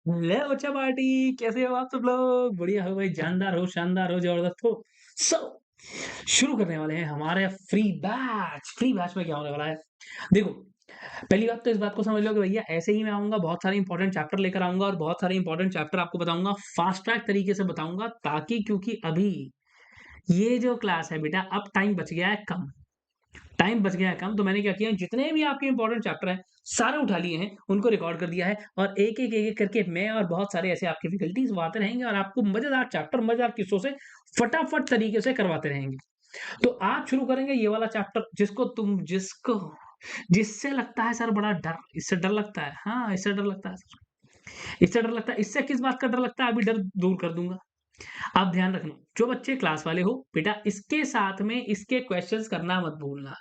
ले बच्चा पार्टी कैसे हो आप सब लोग? बढ़िया हो भाई, जानदार हो, शानदार हो, जबरदस्त हो। सो शुरू करने वाले हैं हमारे फ्री बैच में क्या होने वाला है? देखो, पहली बात तो इस बात को समझ लो कि भैया ऐसे ही मैं आऊँगा, बहुत सारे इंपॉर्टेंट चैप्टर लेकर आऊँगा और बहुत सारे इंपॉर्टेंट चैप्टर आपको बताऊँगा, फास्ट ट्रैक तरीके से बताऊँगा ताकि क्योंकि अभी ये जो क्लास है बेटा, अब टाइम बच गया है कम। टाइम बच गया है कम, तो मैंने क्या किया, जितने भी आपके इंपॉर्टेंट चैप्टर हैं, सारे उठा लिए हैं, उनको रिकॉर्ड कर दिया है और एक-एक करके मैं और बहुत सारे ऐसे आपके फैकल्टीज़ वो आते रहेंगे और आपको मज़ेदार चैप्टर, मज़ेदार किस्सों से फटाफट तरीके से करवाते रहेंगे। तो आज शुरू करेंगे ये वाला चैप्टर जिससे लगता है सर बड़ा डर, इससे डर लगता है। हाँ, इससे डर लगता है सर, इससे डर लगता है। इससे किस बात का डर लगता है, अभी डर दूर कर दूँगा। आप ध्यान रखना, जो बच्चे क्लास वाले हो, बेटा इसके साथ में इसके क्वेश्चंस करना मत भूलना।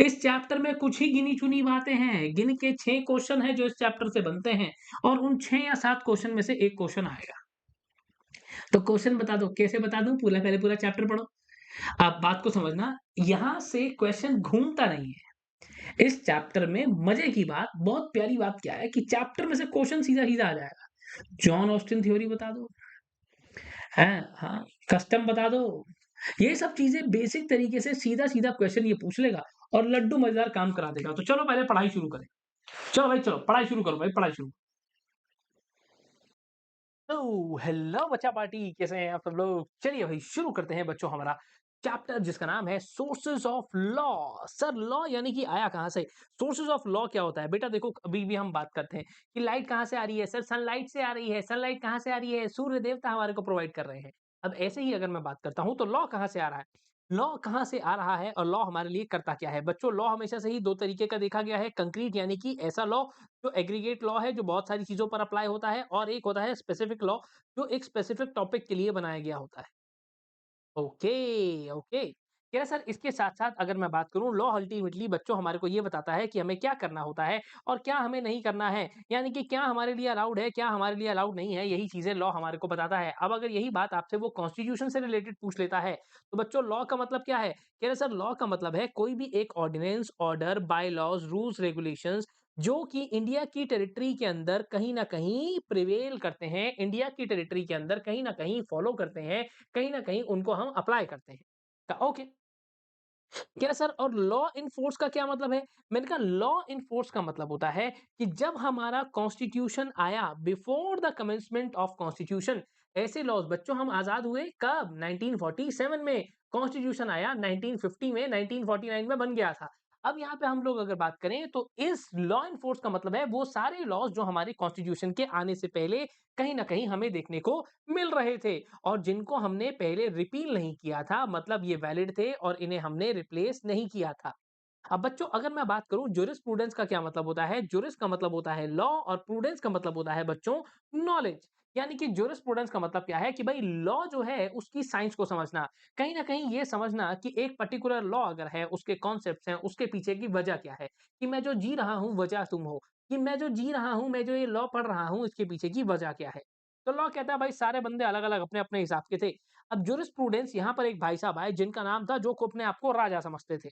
इस चैप्टर में कुछ ही गिनी-चुनी बातें हैं, गिन के 6 क्वेश्चन हैं जो इस चैप्टर से बनते हैं और उन 6 या 7 क्वेश्चन में से 1 क्वेश्चन आएगा। तो क्वेश्चन बता दो, कैसे बता दूँ? पहले पूरा चैप्टर पढ़ो। आप बात को समझना, यहाँ से क्वेश्चन घूमता नहीं है। इस चैप्टर में मजे की बात, बहुत प्यारी बात क्या है कि चैप्टर में से क्वेश्चन सीधा-सीधा आ जाएगा। जॉन ऑस्टिन थ्योरी बता दो, हैं? हाँ, कस्टम बता दो। ये सब चीज़ें बेसिक तरीके से सीधा-सीधा क्वेश्चन ये पूछ लेगा और लड्डू मज़ेदार काम करा देगा। तो चलो पहले पढ़ाई शुरू करें। चलो भाई चलो, पढ़ाई शुरू करो भाई, पढ़ाई शुरू। तो हेलो बच्चा पार्टी, कैसे हैं आप सब लोग? चलिए भाई शुरू करते हैं बच्चों हमारा चैप्टर जिसका नाम है sources of law. Sir law यानी कि आया कहाँ से? सोर्सेज़ ऑफ लॉ क्या होता है? बेटा देखो अभी भी हम बात करते हैं कि लाइट कहाँ से आ रही है? सर सनलाइट से आ रही है। सनलाइट कहाँ से आ रही है? सूर्य देवता हमारे को प्रोवाइड कर रहे हैं। अब ऐसे ही अगर मैं बात करता हूँ तो लॉ कहाँ से आ रहा है? लॉ कहाँ से आ रहा है और लॉ हमारे लिए करता क्या है? बच्चों लॉ हमेशा से ही 2 तरीके का देखा गया है, कंक्रीट यानी कि ऐसा लॉ जो एग्रीगेट लॉ है, जो बहुत सारी चीज़ों पर अप्लाई होता है और एक होता है स्पेसिफिक लॉ जो एक स्पेसिफिक टॉपिक के लिए बनाया गया होता है। Okay, okay. क्या सर इसके साथ-साथ अगर मैं बात करूँ लॉ अल्टीमेटली बच्चों हमारे को ये बताता है कि हमें क्या करना होता है और क्या हमें नहीं करना है। यानी कि क्या हमारे लिए अलाउड है, क्या हमारे लिए अलाउड नहीं है, यही चीज़ें लॉ हमारे को बताता है। अब अगर यही बात आपसे वो कॉन्स्टिट्यूशन से रिलेटेड पूछ लेता है, तो बच्चों लॉ का मतलब क्या है? कह रहे सर लॉ का मतलब है कोई भी एक ordinance, order, bylaws, rules, regulations जो कि इंडिया की टेरिटरी के अंदर कहीं न कहीं प्रिवेल करते हैं, इंडिया की टेरिटरी के अंदर कहीं न कहीं फॉलो करते हैं, कहीं न कहीं उनको हम अप्लाई करते हैं। ओके, कह रहा सर और लॉ इनफोर्स का क्या मतलब है? मैंने कहा लॉ इनफोर्स का मतलब होता है कि जब हमारा कॉन्स्टिट्यूशन आया before the commencement of constitution ऐसे लॉज बच्चों हम आजाद हुए कब? 1947 में। कॉन्स्टिट्यूशन आया 1950 में, 1949 में बन गया था। अब यहाँ पे हम लोग अगर बात करें तो इस लॉ इनफोर्स का मतलब है वो सारे लॉज जो हमारे कॉन्स्टिट्यूशन के आने से पहले कहीं न कहीं हमें देखने को मिल रहे थे। और जिनको हमने पहले रिपील नहीं किया था मतलब ये वैलिड थे और इन्हें हमने रिप्लेस नहीं किया था। अब बच्चों अगर मैं बात करूं ज्यूरिस्प्रूडेंस का क्या मतलब होता है? ज्यूरिस का मतलब होता है लॉ और प्रूडेंस का मतलब होता है बच्चों नॉलेज। यानी कि ज्यूरिस्प्रूडेंस का मतलब क्या है कि भाई लॉ जो है उसकी साइंस को समझना, कहीं ना कहीं ये समझना कि एक पर्टिकुलर लॉ अगर है उसके कॉन्सेप्ट्स हैं उसके पीछे की वजह क्या है, कि मैं जो जी रहा हूं वजह तुम हो, कि मैं जो जी रहा हूं, मैं जो ये लॉ पढ़ रहा हूं इसके पीछे की वजह क्या है। तो लॉ कहता है भाई सारे बंदे अलग अलग अपने अपने हिसाब के थे। अब ज्यूरिस्प्रूडेंस यहाँ पर एक भाई साहब आए जिनका नाम था जो को अपने आप को राजा समझते थे।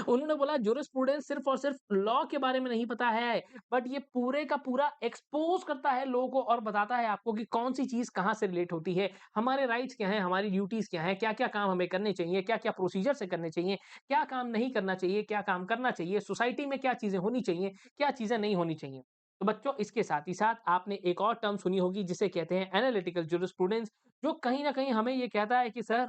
उन्होंने बोला ज्यूरिस्प्रूडेंस सिर्फ और सिर्फ लॉ के बारे में नहीं पता है, बट ये पूरे का पूरा एक्सपोज़ करता है लोगों को और बताता है आपको कि कौन-सी चीज़ कहाँ से रिलेट होती है, हमारे राइट्स क्या हैं, हमारी ड्यूटीज़ क्या हैं, क्या-क्या काम हमें करने चाहिए, क्या-क्या प्रोसीजर से करने चाहिए, क्या काम नहीं करना चाहिए, क्या काम करना चाहिए, सोसाइटी में क्या चीज़ें होनी चाहिए, क्या चीज़ें नहीं होनी चाहिए। तो बच्चों इसके साथ ही साथ आपने एक और टर्म सुनी होगी जिसे कहते हैं एनालिटिकल ज्यूरिस्प्रूडेंस, जो कहीं न कहीं हमें ये कहता है कि सर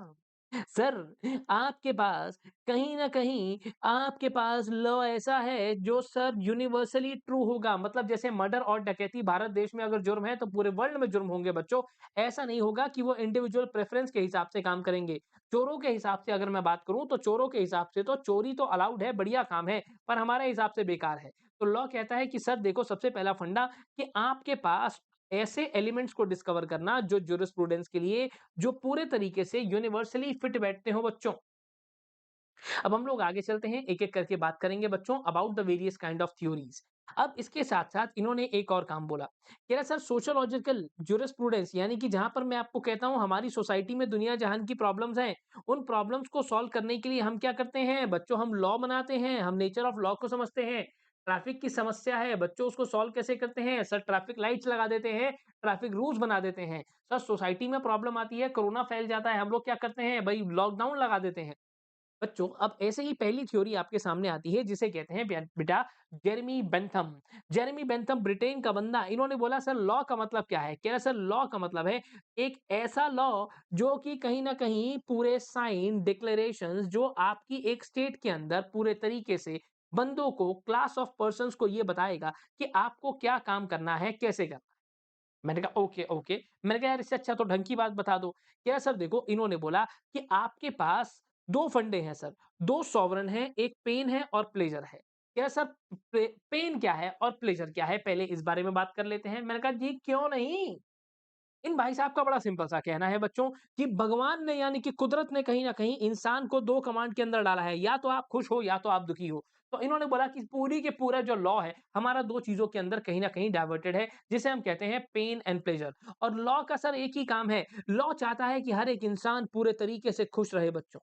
आपके पास कहीं न कहीं आपके पास लॉ ऐसा है जो सर यूनिवर्सली ट्रू होगा। मतलब जैसे मर्डर और डकैती भारत देश में अगर जुर्म है तो पूरे वर्ल्ड में जुर्म होंगे बच्चों। ऐसा नहीं होगा कि वो इंडिविजुअल प्रेफ़रेंस के हिसाब से काम करेंगे। चोरों के हिसाब से अगर मैं बात करूँ तो चोरों के हिसाब से तो चोरी तो अलाउड है, बढ़िया काम है, पर हमारे हिसाब से बेकार है। तो लॉ कहता है कि सर देखो सबसे पहला फंडा कि आपके पास ऐसे एलिमेंट्स को डिस्कवर करना जो ज्यूरिस्प्रूडेंस के लिए जो पूरे तरीके से यूनिवर्सली फिट बैठते हो बच्चों। अब हम लोग आगे चलते हैं, एक-एक करके बात करेंगे बच्चों about the various kind of theories. अब इसके साथ-साथ इन्होंने एक और काम बोला, कह रहा सर सोशियोलॉजिकल ज्यूरिस्प्रूडेंस यानी कि जहाँ पर मैं आपको कहता हूँ हमारी सोसाइटी में दुनिया जहान की प्रॉब्लम्स हैं, उन प्रॉब्लम्स को सॉल्व करने के लिए हम क्या करते हैं? बच्चों हम लॉ बनाते हैं, हम नेचर ऑफ लॉ को समझते हैं। ट्रैफिक की समस्या है, बच्चों उसको सॉल्व कैसे करते हैं? सर ट्रैफिक लाइट्स लगा देते हैं, ट्रैफिक रूल्स बना देते हैं। सर सोसाइटी में प्रॉब्लम आती है, कोरोना फैल जाता है, हम लोग क्या करते हैं? भई लॉकडाउन लगा देते हैं। बच्चों अब ऐसे ही पहली थ्योरी आपके सामने आती है जिसे कहते हैं बेटा Jeremy Bentham. Jeremy Bentham Britain का बंदा, इन्होंने बोला सर लॉ का मतलब क्या है? कह रहा सर लॉ का मतलब है एक ऐसा लॉ जो कि कहीं न कहीं पूरे साइन डिक्लेरेशंस जो आपकी एक स्टेट के अंदर पूरे तरीके से बंदों को, क्लास ऑफ पर्सन्स को ये बताएगा कि आपको क्या काम करना है, कैसे करना है। मैंने कहा ओके, ओके। मैंने कहा यार इससे अच्छा तो ढंग की बात बता दो। क्या सर देखो इन्होंने बोला कि आपके पास 2 फंडे हैं सर, 2 सॉवरेन हैं, एक पेन है और प्लेज़र है। क्या सर पेन क्या है और प्लेज़र क्या है? पहले इस बारे में बात कर लेते हैं। मैंने कहा जी क्यों नहीं? इन भाई साहब का बड़ा सिंपल सा कहना है बच्चों कि भगवान ने यानी कि कुदरत ने कहीं न कहीं इंसान को 2 कमांड के अंदर डाला है, या तो आप खुश हो या तो आप दुखी हो। तो इन्होंने बोला कि पूरी के पूरा जो लॉ है, हमारा 2 चीज़ों के अंदर कहीं न कहीं डाइवर्टेड है, जिसे हम कहते हैं पेन एंड प्लेज़र। और लॉ का सर एक ही काम है, लॉ चाहता है कि हर एक इंसान पूरे तरीके से खुश रहे बच्चों।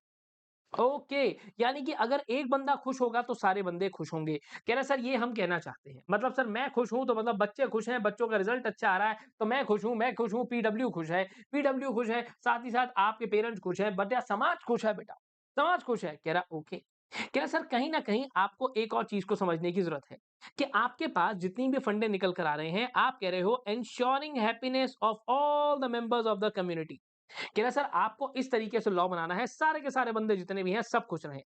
ओके, यानी कि अगर एक बंदा खुश होगा तो सारे बंदे खुश होंगे। कह रहा है सर ये हम कहना चाहते हैं। मतलब सर मैं खुश हूँ तो मतलब बच्चे खुश हैं, बच्चों का रिज़ल्ट अच्छा आ रहा है तो मैं खुश हूँ, पीडब्ल्यू खुश है, पीडब्ल्यू खुश है, साथ ही साथ आपके पेरेंट्स खुश हैं, बट यार समाज खुश है बेटा, समाज खुश है। कह रहा ओके। कह रहा सर कहीं न कहीं आपको एक और चीज़ को समझने की ज़रूरत है कि आपके पास जितनी भी फंडे निकल कर आ रहे हैं, आप कह रहे हो ensuring happiness of all the members of the community. कह रहा सर आपको इस तरीके से लॉ बनाना है, सारे के सारे बंदे जितने भी हैं सब खुश रहें।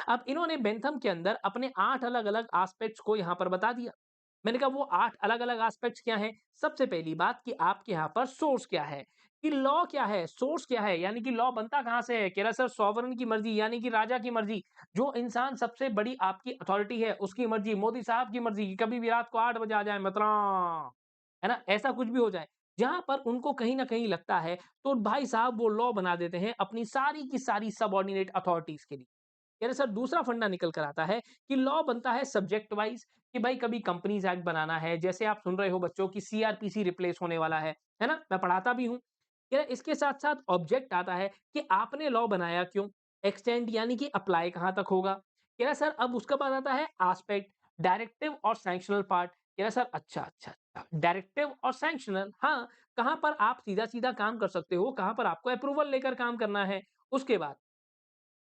अब इन्होंने बेंथम के अंदर अपने 8 अलग-अलग एस्पेक्ट्स को यहाँ पर बता दिया। मैंने कहा वो 8 अलग-अलग एस्पेक्ट्स क्या हैं? सबसे पहली बात कि आपके यहाँ पर सोर्स क्या है? कि लॉ क्या है? सोर्स क्या है? यानी कि लॉ बनता कहाँ से है? कह रहा सर सॉवरेन की मर्ज़ी यानी कि राजा की मर्ज़ी। जो इंसान सबसे बड़ी आपकी अथॉरिटी है उसकी मर्ज़ी, मोदी साहब की मर्ज़ी कि कभी भी रात को 8 बजे आ जाए मतलब है ना? ऐसा कुछ भी हो जाए। जहाँ पर उनको कहीं न कहीं लगता है तो भाई साहब वो लॉ बना देते हैं अपनी सारी की सारी सबऑर्डिनेट अथॉरिटीज़ के लिए। कह रहे सर दूसरा फंडा निकल कर आता है कि लॉ बनता है सब्जेक्ट वाइज़ कि भाई कभी कंपनीज़ एक्ट बनाना है, जैसे आप सुन रहे हो बच्चों कि सीआरपीसी रिप्लेस होने वाला है ना? मैं पढ़ाता भी हूँ। कह रहे इसके साथ-साथ ऑब्जेक्ट आता है कि आपने लॉ बनाया क्यों? एक्सटेंड यानी कि अप्लाई कहाँ तक होगा? कह रहा सर अब उसके बाद आता है एस्पेक्ट, डायरेक्टिव और सैंक्शनल पार्ट। कह रहा सर अच्छा। डायरेक्टिव और सैंक्शनल हाँ, कहाँ पर आप सीधा-सीधा काम कर सकते हो, कहाँ पर आपको अप्रूवल लेकर काम करना है। उसके बाद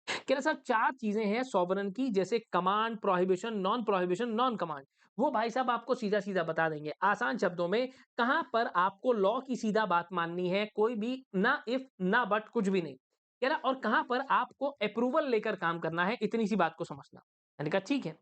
कह रहा साहब 4 चीज़ें हैं सॉवरेन की जैसे कमांड, प्रोहिबिशन, नॉन कमांड। वो भाई साहब आपको सीधा-सीधा बता देंगे। आसान शब्दों में कहाँ पर आपको लॉ की सीधा बात माननी है, कोई भी ना इफ, ना बट कुछ भी नहीं। कह रहा और कहाँ पर आपको अप्रूवल लेकर काम करना है, इतनी सी बात को समझना। मैंने कहा ठीक है।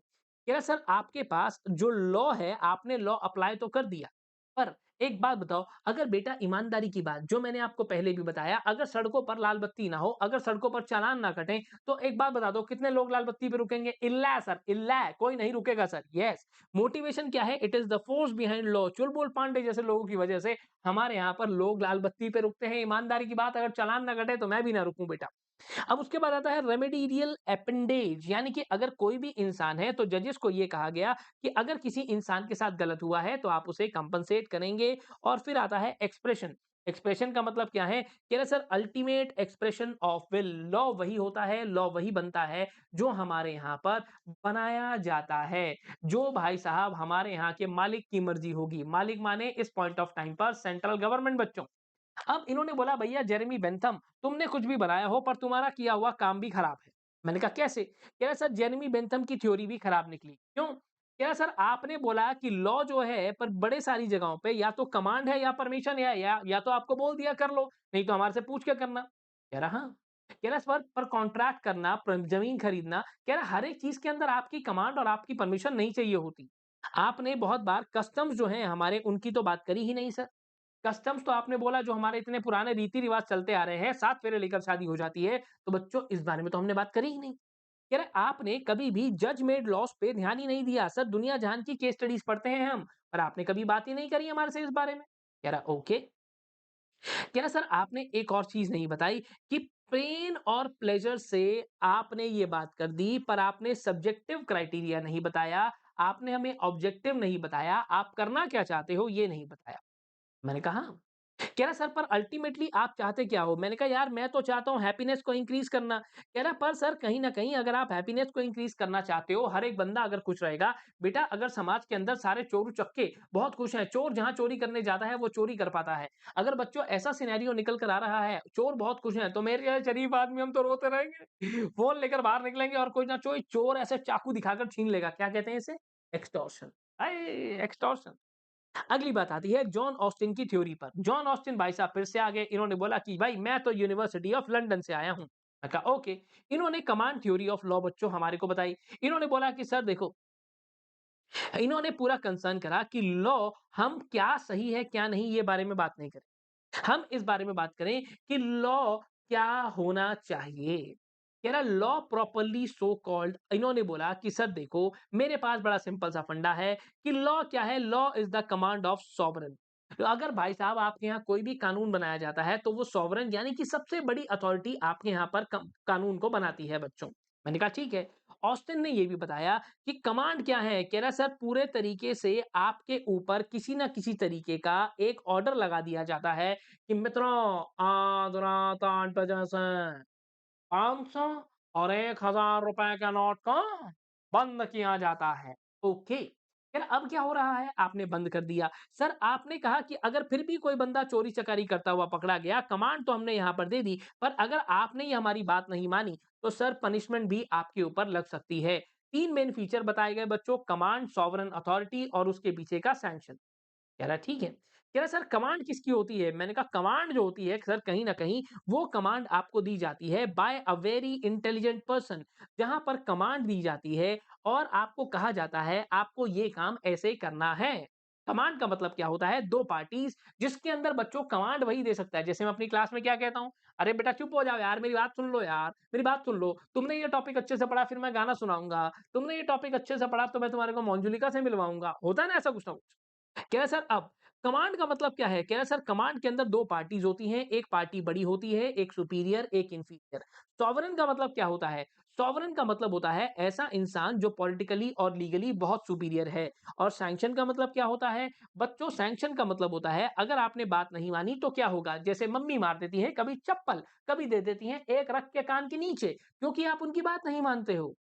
कह रहा सर आपके पास जो लॉ है, आपने लॉ अप्लाई तो कर दिया। पर एक बात बताओ, अगर बेटा ईमानदारी की बात जो मैंने आपको पहले भी बताया, अगर सड़कों पर लाल बत्ती ना हो, अगर सड़कों पर चालान ना कटें, तो एक बात बता दो कितने लोग लाल बत्ती पे रुकेंगे? इल्ला सर, इल्ला कोई नहीं रुकेगा सर। यस, मोटिवेशन क्या है? It is the force behind law. Chulbul Pandey जैसे लोगों की वजह से हमारे यहाँ पर लोग लाल बत्ती पे रुकते हैं। ईमानदारी की बात अगर चालान ना कटे तो मैं भी ना रुकूँ बेटा। अब उसके बाद आता है रेमेडियल एपेंडेज यानी कि अगर कोई भी इंसान है तो जजेस को ये कहा गया कि अगर किसी इंसान के साथ गलत हुआ है तो आप उसे कंपनसेट करेंगे। और फिर आता है एक्सप्रेशन। एक्सप्रेशन का मतलब क्या है? कह रहे sir ultimate expression of will. Law वही होता है, लॉ वही बनता है जो हमारे यहाँ पर बनाया जाता है, जो भाई साहब हमारे यहाँ के मालिक की मर्जी होगी। मालिक माने इस पॉइंट ऑफ टाइम पर सेंट्रल गवर्नमेंट बच्चों। अब इन्होंने बोला भैया जेरेमी बेंथम तुमने कुछ भी बनाया हो पर तुम्हारा किया हुआ काम भी खराब है। मैंने कहा कैसे? कह रहा सर जेरेमी बेंथम की थ्योरी भी खराब निकली। क्यों? कह रहा सर आपने बोला कि लॉ जो है पर बड़े सारी जगहों पे या तो कमांड है या परमिशन है या तो आपको बोल दिया कर लो, नहीं तो हमारे से पूछ के करना। कह रहा हाँ। कह रहा सर पर कॉन्ट्रैक्ट करना, जमीन खरीदना, कह रहा हर एक चीज के अंदर आपकी कमांड और आपकी परमिशन नहीं चाहिए होती। आपने बहुत बार कस्टम्स जो है हमारे उनकी तो बात करी ही नहीं सर। कस्टम्स तो आपने बोला जो हमारे इतने पुराने रीति-रिवाज चलते आ रहे हैं, 7 फेरे लेकर शादी हो जाती है, तो बच्चों इस बारे में तो हमने बात करी ही नहीं। कह रहे आपने कभी भी जज मेड लॉज़ पे ध्यान ही नहीं दिया। सर दुनिया जहान की केस स्टडीज़ पढ़ते हैं हम, पर आपने कभी बात ही नहीं करी हमारे से इस बारे में। कह रहा ओके। कह रहा सर आपने एक और चीज़ नहीं बताई कि पेन और प्लेज़र से आपने ये बात कर दी, पर आपने सब्जेक्टिव क्राइटेरिया नहीं बताया, आपने हमें ऑब्जेक्टिव नहीं बताया, आप करना क्या चाहते हो ये नहीं बताया। मैंने कहा हाँ। कह रहा सर पर अल्टीमेटली आप चाहते क्या हो? मैंने कहा यार मैं तो चाहता हूँ हैप्पीनेस को इंक्रीज़ करना। कह रहा पर सर कहीं न कहीं अगर आप हैप्पीनेस को इंक्रीज़ करना चाहते हो, हर एक बंदा अगर खुश रहेगा, बेटा अगर समाज के अंदर सारे चोर-उचक्के बहुत खुश हैं, चोर जहाँ चोरी करने जाता है वो चोरी कर पाता है। अगर बच्चों ऐसा सिनेरियो निकल कर आ रहा है, चोर बहुत खुश हैं, तो मेरे जैसे शरीफ आदमी हम तो रोते रहेंगे। फ़ोन लेकर बाहर निकलेंगे और कोई ना कोई चोर ऐसे चाकू दिखाकर छीन लेगा। क्या कहते हैं इसे? एक्सटॉर्शन। एक्सटॉर्शन। अगली बात आती है जॉन ऑस्टिन की थ्योरी पर। जॉन ऑस्टिन भाई साहब फिर से आ गए। इन्होंने बोला कि भाई मैं तो यूनिवर्सिटी ऑफ लंदन से आया हूँ। मैं कहा ओके। इन्होंने कमांड थ्योरी ऑफ लॉ बच्चों हमारे को बताई। इन्होंने बोला कि सर देखो, इन्होंने पूरा कंसर्न करा कि लॉ हम क्या सही है क्या नहीं ये बारे में बात नहीं करें। हम इस बारे में बात करें कि लॉ क्या होना चाहिए। कह रहा लॉ प्रॉपरली सो कॉल्ड। इन्होंने बोला कि सर देखो मेरे पास बड़ा सिंपल सा फंडा है कि लॉ क्या है, law is the command of sovereign. तो अगर भाई साहब आपके यहाँ कोई भी कानून बनाया जाता है तो वो सॉवरन यानी कि सबसे बड़ी अथॉरिटी आपके यहाँ पर कानून को बनाती है बच्चों। मैंने कहा ठीक है। ऑस्टिन ने ये भी बताया कि कमांड क्या है। कह रहा सर पूरे तरीके से आपके ऊपर किसी ना किसी तरीके का एक ऑर्डर लगा दिया जाता है कि मित्रों आज रात 8 बजे से 500 और 1000 रुपए का नोट को बंद किया जाता है। ओके। फिर अब क्या हो रहा है? आपने बंद कर दिया। सर आपने कहा कि अगर फिर भी कोई बंदा चोरी चकारी करता हुआ पकड़ा गया, कमांड तो हमने यहाँ पर दे दी, पर अगर आपने ये हमारी बात नहीं मानी, तो सर पनिशमेंट भी आपके ऊपर लग सकती है। 3 मेन फीचर बताए गए बच्चों, कमांड, सॉवरेन अथॉरिटी और उसके पीछे का सैंक्शन। कह रहा ठीक है। कह रहा सर कमांड किसकी होती है? मैंने कहा कमांड जो होती है सर कहीं न कहीं वो कमांड आपको दी जाती है by a very intelligent person. जहाँ पर कमांड दी जाती है और आपको कहा जाता है आपको ये काम ऐसे करना है। कमांड का मतलब क्या होता है? 2 पार्टीज़ जिसके अंदर बच्चों कमांड वही दे सकता है। जैसे मैं अपनी क्लास में क्या कहता हूँ? अरे बेटा चुप हो जाओ यार, मेरी बात सुन लो यार, मेरी बात सुन लो। तुमने ये टॉपिक अच्छे से पढ़ा फिर मैं गाना सुनाऊँगा। तुमने ये टॉपिक अच्छे से पढ़ा तो मैं तुम्हारे को मोंजुलिका से मिलवाऊँगा। होता है ना ऐसा कुछ ना कुछ? कह रहा है सर अब कमांड का मतलब क्या है? कह रहा है सर कमांड के अंदर 2 पार्टीज़ होती हैं, एक पार्टी बड़ी होती है, एक सुपीरियर, एक इंफीरियर। सॉवरेन का मतलब क्या होता है? सॉवरेन का मतलब होता है ऐसा इंसान जो पॉलिटिकली और लीगली बहुत सुपीरियर है। और सैंक्शन का मतलब क्या होता है? बच्चों सैंक्शन का मतलब होता है अगर आपने बात नहीं मानी तो क्या होगा? जैसे मम्मी मार देती हैं कभी चप्पल, कभी दे देती हैं एक रख के कान के नीचे, क्योंकि आप उनकी बात नहीं मानते हो।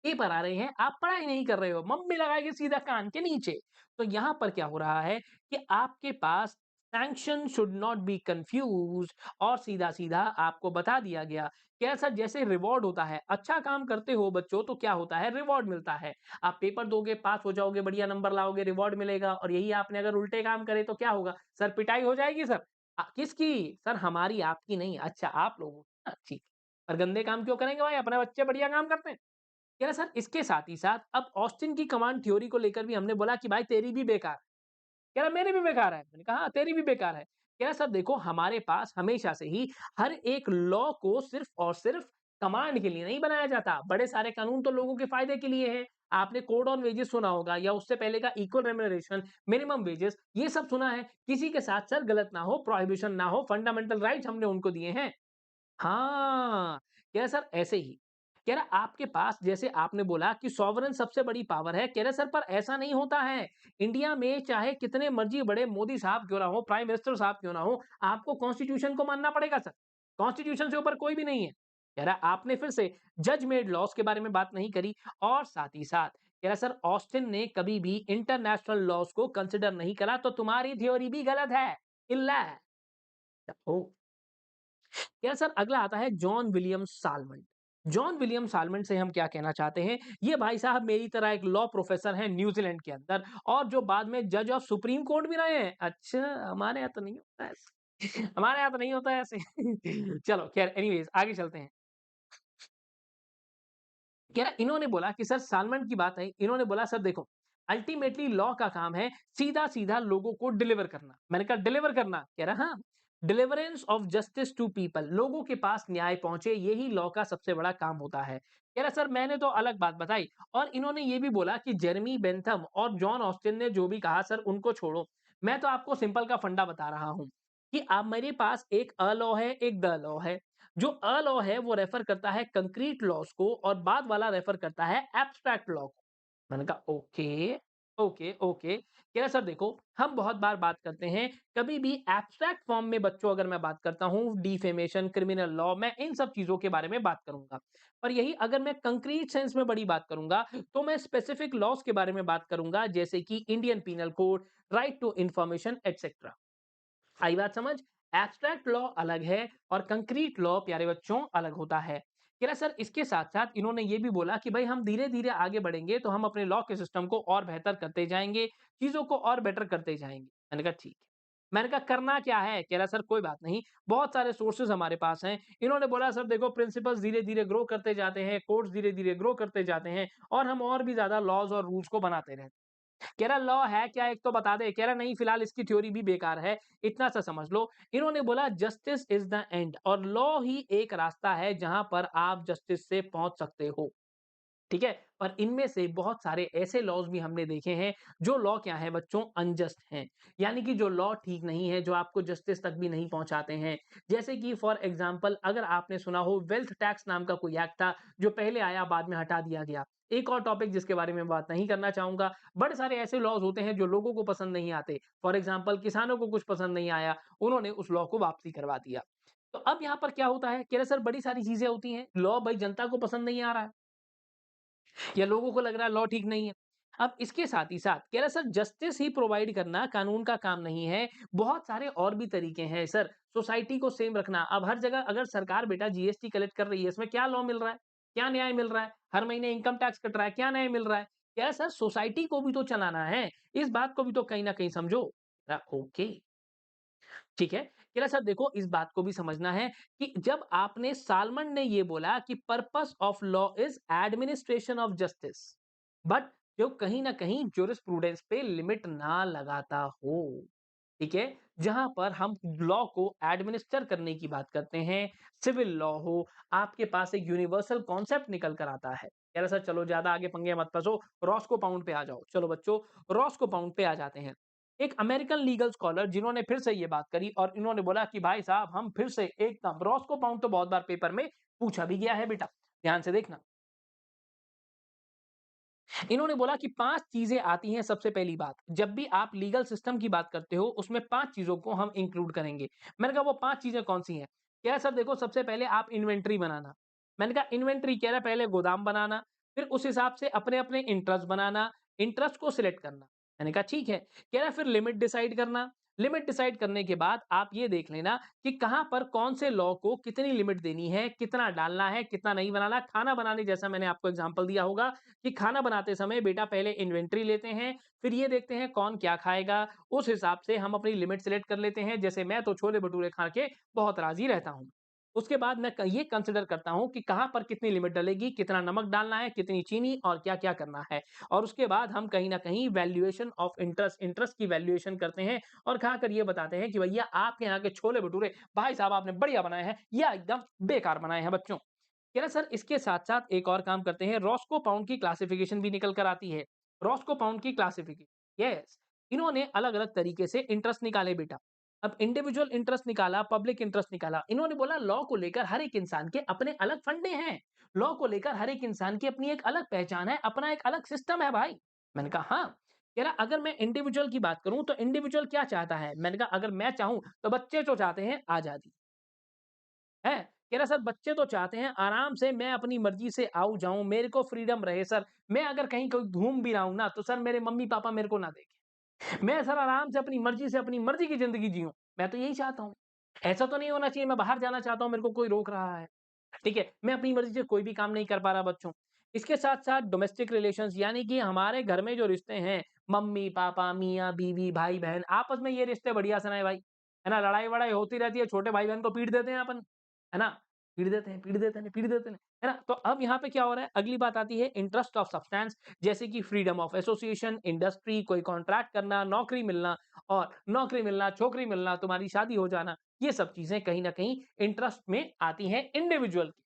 पेपर आ रहे हैं, आप पढ़ाई नहीं कर रहे हो, मम्मी लगाएगी सीधा कान के नीचे। तो यहाँ पर क्या हो रहा है कि आपके पास sanction should not be confused और सीधा-सीधा आपको बता दिया गया। क्या सर जैसे रिवॉर्ड होता है, अच्छा काम करते हो बच्चों तो क्या होता है रिवॉर्ड मिलता है। आप पेपर दोगे, पास हो जाओगे, बढ़िया नंबर लाओगे, रिवॉर्ड मिलेगा और यही आपने अगर उल्टे काम करे तो क्या होगा? सर पिटाई हो जाएगी सर। किसकी? सर हमारी, आपकी नहीं। अच्छा आप लोगों की, ठीक। पर गंदे काम क्यों करेंगे भाई? अपने बच्चे बढ़िया काम करते हैं। कह रहा सर इसके साथ ही साथ अब ऑस्टिन की कमांड थ्योरी को लेकर भी हमने बोला कि भाई तेरी भी बेकार। कह रहा मेरी भी बेकार है। मैंने कहा हाँ, तेरी भी बेकार है। कह रहा सर देखो हमारे पास हमेशा से ही हर एक लॉ को सिर्फ और सिर्फ कमांड के लिए नहीं बनाया जाता। बड़े सारे कानून तो लोगों के फायदे के लिए हैं। आपने कोड ऑन वेजेस सुना होगा या उससे पहले का इक्वल रेम्युनरेशन, मिनिमम वेजेस ये सब सुना है। किसी के साथ सर गलत ना हो, प्रोहिबिशन ना हो, फंडामेंटल राइट्स हमने उनको दिए हैं। हाँ, कह रहा सर ऐसे ही। कह रहा आपके पास जैसे आपने बोला कि सॉवरेन सबसे बड़ी पावर है, कह रहे सर पर ऐसा नहीं होता है। इंडिया में चाहे कितने मर्ज़ी बड़े मोदी साहब क्यों ना हो, प्राइम मिनिस्टर साहब क्यों ना हो, आपको कॉन्स्टिट्यूशन को मानना पड़ेगा सर। कॉन्स्टिट्यूशन से ऊपर कोई भी नहीं है। कह रहा आपने फिर से जज मेड लॉज़ के बारे में बात नहीं करी और साथ ही साथ कह रहा सर ऑस्टिन ने कभी भी इंटरनेशनल लॉज़ को कंसिडर नहीं करा तो तुम्हारी थ्योरी भी गलत है। इल्ला है। ओह! यार सर अगला आता है जॉन विलियम साल्मंड। जॉन विलियम साल्मंड से हम क्या कहना चाहते हैं, ये भाई साहब मेरी तरह एक लॉ प्रोफेसर हैं न्यूजीलैंड के अंदर और जो बाद में जज ऑफ सुप्रीम कोर्ट भी रहे हैं। अच्छा, हमारे यहाँ तो नहीं होता है ऐसे। हमारे यहाँ तो नहीं होता है ऐसे। चलो खैर एनीवेज़ आगे चलते हैं। क्या इन्होंने बोला कि सर सालमन की बात है, इन्होंने बोला सर देखो, अल्टीमेटली लॉ का काम है सीधा-सीधा लोगों को डिलीवर करना। मैंने कहा डिलीवर करना? कह रहा हाँ, deliverance of justice to people, लोगों के पास न्याय पहुँचे यही लॉ का सबसे बड़ा काम होता है। कह रहा सर मैंने तो अलग बात बताई और इन्होंने ये भी बोला कि जेरेमी बेंथम और जॉन ऑस्टिन ने जो भी कहा सर उनको छोड़ो। मैं तो आपको सिंपल का फंडा बता रहा हूँ कि अब मेरे पास एक अ लॉ है, एक द लॉ है। जो अ लॉ है वो रेफर करता है कंक्रीट लॉज़ को और बाद वाला रेफर करता है एब्स्ट्रैक्ट लॉ को। मैंने कहा ओके। Okay, okay. कह रहा सर देखो, हम बहुत बार बात करते हैं, कभी भी एब्स्ट्रैक्ट फॉर्म में बच्चों अगर मैं बात करता हूँ, डिफेमेशन, क्रिमिनल लॉ, मैं इन सब चीज़ों के बारे में बात करूँगा। पर यही अगर मैं कंक्रीट सेंस में बड़ी बात करूँगा, तो मैं स्पेसिफिक लॉज़ के बारे में बात करूँगा, जैसे कि Indian penal code, right to information etcetera. आई बात समझ? एब्स्ट्रैक्ट लॉ अलग है और कंक्रीट लॉ प्यारे बच्चों अलग होता है। कह रहा सर इसके साथ-साथ इन्होंने ये भी बोला कि भाई हम धीरे-धीरे आगे बढ़ेंगे तो हम अपने लॉ के सिस्टम को और बेहतर करते जाएँगे, चीज़ों को और बेटर करते जाएँगे। मैंने कहा ठीक है। मैंने कहा करना क्या है? कह रहा सर कोई बात नहीं, बहुत सारे सोर्सेज़ हमारे पास हैं। इन्होंने बोला सर देखो प्रिंसिपल्स धीरे-धीरे ग्रो करते जाते हैं, कोड्स धीरे-धीरे ग्रो करते जाते हैं और हम और भी ज़्यादा लॉज़ और रूल्स को बनाते रहते हैं। कह रहा लॉ है क्या एक तो बता दे, कह रहा नहीं फिलहाल इसकी थ्योरी भी बेकार है, इतना सा समझ लो। इन्होंने बोला जस्टिस इज द एंड और लॉ ही एक रास्ता है जहां पर आप जस्टिस से पहुंच सकते हो। ठीक है, पर इनमें से बहुत सारे ऐसे लॉज भी हमने देखे हैं जो लॉ क्या है बच्चों अनजस्ट हैं, यानी कि जो लॉ ठीक नहीं है, जो आपको जस्टिस तक भी नहीं पहुंचाते हैं। जैसे कि फॉर एग्जांपल अगर आपने सुना हो वेल्थ टैक्स नाम का कोई एक्ट था जो पहले आया बाद में हटा दिया गया। एक और टॉपिक जिसके बारे में बात नहीं करना चाहूंगा, बड़े सारे ऐसे लॉज होते हैं जो लोगों को पसंद नहीं आते। फॉर एग्जाम्पल किसानों को कुछ पसंद नहीं आया, उन्होंने उस लॉ को वापसी करवा दिया। तो अब यहाँ पर क्या होता है, कह रहे सर बड़ी सारी चीजें होती हैं, लॉ भाई जनता को पसंद नहीं आ रहा है या लोगों को लग रहा है लॉ ठीक नहीं है। अब इसके साथ ही साथ कह रहा है सर जस्टिस ही प्रोवाइड करना कानून का काम नहीं है, बहुत सारे और भी तरीके हैं सर, सोसाइटी को सेम रखना। अब हर जगह अगर सरकार बेटा जीएसटी कलेक्ट कर रही है, इसमें क्या लॉ मिल रहा है? क्या न्याय मिल रहा है? हर महीने इनकम टैक्स कट रहा है, क्या न्याय मिल रहा है? कह रहा है सर सोसाइटी को भी तो चलाना है, इस बात को भी तो कहीं न कहीं समझो। ओके। ठीक है। कह रहा सर देखो इस बात को भी समझना है कि जब आपने सालमन ने ये बोला कि purpose of law is administration of justice, but जो कहीं ना कहीं ज्यूरिस्प्रूडेंस पे लिमिट ना लगाता हो। ठीक है, जहां पर हम लॉ को एडमिनिस्टर करने की बात करते हैं, सिविल लॉ हो, आपके पास एक यूनिवर्सल कॉन्सेप्ट निकल कर आता है। कह रहा सर चलो ज्यादा आगे पंगे मत फंसो, रॉस्को पाउंड पे आ जाओ। चलो बच्चों रॉस्को पाउंड पे आ जाते हैं। एक अमेरिकन लीगल स्कॉलर जिन्होंने फिर से ये बात करी और इन्होंने बोला कि भाई साहब हम फिर से एकदम रॉस्को पाउंड तो बहुत बार पेपर में पूछा भी गया है बेटा, ध्यान से देखना। इन्होंने बोला कि 5 चीज़ें आती हैं सबसे पहली बात, जब भी आप लीगल सिस्टम की बात करते हो उसमें 5 चीज़ों को हम इंक्लूड करेंगे। मैंने कहा वो 5 चीज़ें कौन-सी हैं? कह रहा सर देखो सबसे पहले आप इन्वेंटरी बनाना। मैंने कहा इन्वेंटरी कह रहा पहले गोदाम बनाना, फिर उस हिसाब से अपने-अपने इंटरेस्ट बनाना, इंटरेस्ट को सिलेक्ट करना। मैंने कहा ठीक है। कह रहा फिर लिमिट डिसाइड करना, लिमिट डिसाइड करने के बाद आप ये देख लेना कि कहाँ पर कौन से लॉ को कितनी लिमिट देनी है, कितना डालना है, कितना नहीं बनाना। खाना बनाने जैसा मैंने आपको एग्ज़ाम्पल दिया होगा कि खाना बनाते समय बेटा पहले इन्वेंटरी लेते हैं, फिर ये देखते हैं कौन क्या खाएगा, उस हिसाब से हम अपनी लिमिट सेलेक्ट कर लेते हैं। जैसे मैं तो छोले-भटूरे खा के बहुत राज़ी रहता हूँ। उसके बाद मैं क ये कंसिडर करता हूँ कि कहाँ पर कितनी लिमिट डलेगी, कितना नमक डालना है, कितनी चीनी और क्या-क्या करना है। और उसके बाद हम कहीं न कहीं वैल्यूएशन ऑफ इंटरेस्ट इंटरेस्ट की वैल्यूएशन करते हैं और खाकर ये बताते हैं कि भैया आपके यहाँ के छोले-भटूरे भाई साहब आपने बढ़िया बनाए हैं या एकदम बेकार बनाए हैं बच्चों। कह रहा सर इसके साथ-साथ एक और काम करते हैं, रॉस्को पाउंड की क्लासिफिकेशन भी निकल कर आती है। रॉस्को पाउंड की क्लासिफिकेशन यस, इन्होंने अलग-अलग तरीके से इंटरेस्ट निकाले बेटा। अब इंडिविजुअल इंटरेस्ट निकाला, पब्लिक इंटरेस्ट निकाला। इन्होंने बोला लॉ को लेकर हर एक इंसान के अपने अलग फंडे हैं। लॉ को लेकर हर एक इंसान की अपनी एक अलग पहचान है, अपना एक अलग सिस्टम है भाई। मैंने कहा हाँ। कह रहा अगर मैं इंडिविजुअल की बात करूँ तो इंडिविजुअल क्या चाहता है? मैंने कहा अगर मैं चाहूँ तो बच्चे जो चाहते हैं आज़ादी। हैं? कह रहा सर बच्चे तो चाहते हैं आराम से मैं अपनी मर्ज़ी से आऊँ जाऊँ, मेरे को फ्रीडम रहे सर। मैं अगर कहीं कोई घूम भी रहा हूँ ना, तो सर मेरे मम्मी-पापा मेरे को ना देखें। मैं सर आराम से अपनी मर्ज़ी से अपनी मर्ज़ी की ज़िंदगी जिऊँ। मैं तो यही चाहता हूँ। ऐसा तो नहीं होना चाहिए मैं बाहर जाना चाहता हूँ, मेरे को कोई रोक रहा है। ठीक है? मैं अपनी मर्ज़ी से कोई भी काम नहीं कर पा रहा बच्चों। इसके साथ-साथ डोमेस्टिक रिलेशंस यानी कि हमारे घर में जो रिश्ते हैं, मम्मी-पापा, मियाँ-बीवी, भाई-बहन आपस में ये रिश्ते बढ़िया से ना है भाई। है ना? लड़ाई-वड़ाई होती रहती है, छोटे भाई-बहन को पीट देते हैं अपन। है ना? पीट देते हैं, पीट देते हैं, पीट देते हैं। है ना? तो अब यहाँ पे क्या हो रहा है, अगली बात आती है इंटरेस्ट ऑफ सब्सटेंस जैसे कि फ्रीडम ऑफ एसोसिएशन, इंडस्ट्री, कोई कॉन्ट्रैक्ट करना, नौकरी मिलना, छोकरी मिलना, तुम्हारी शादी हो जाना, ये सब चीज़ें कहीं न कहीं इंटरेस्ट में आती हैं इंडिविजुअल की।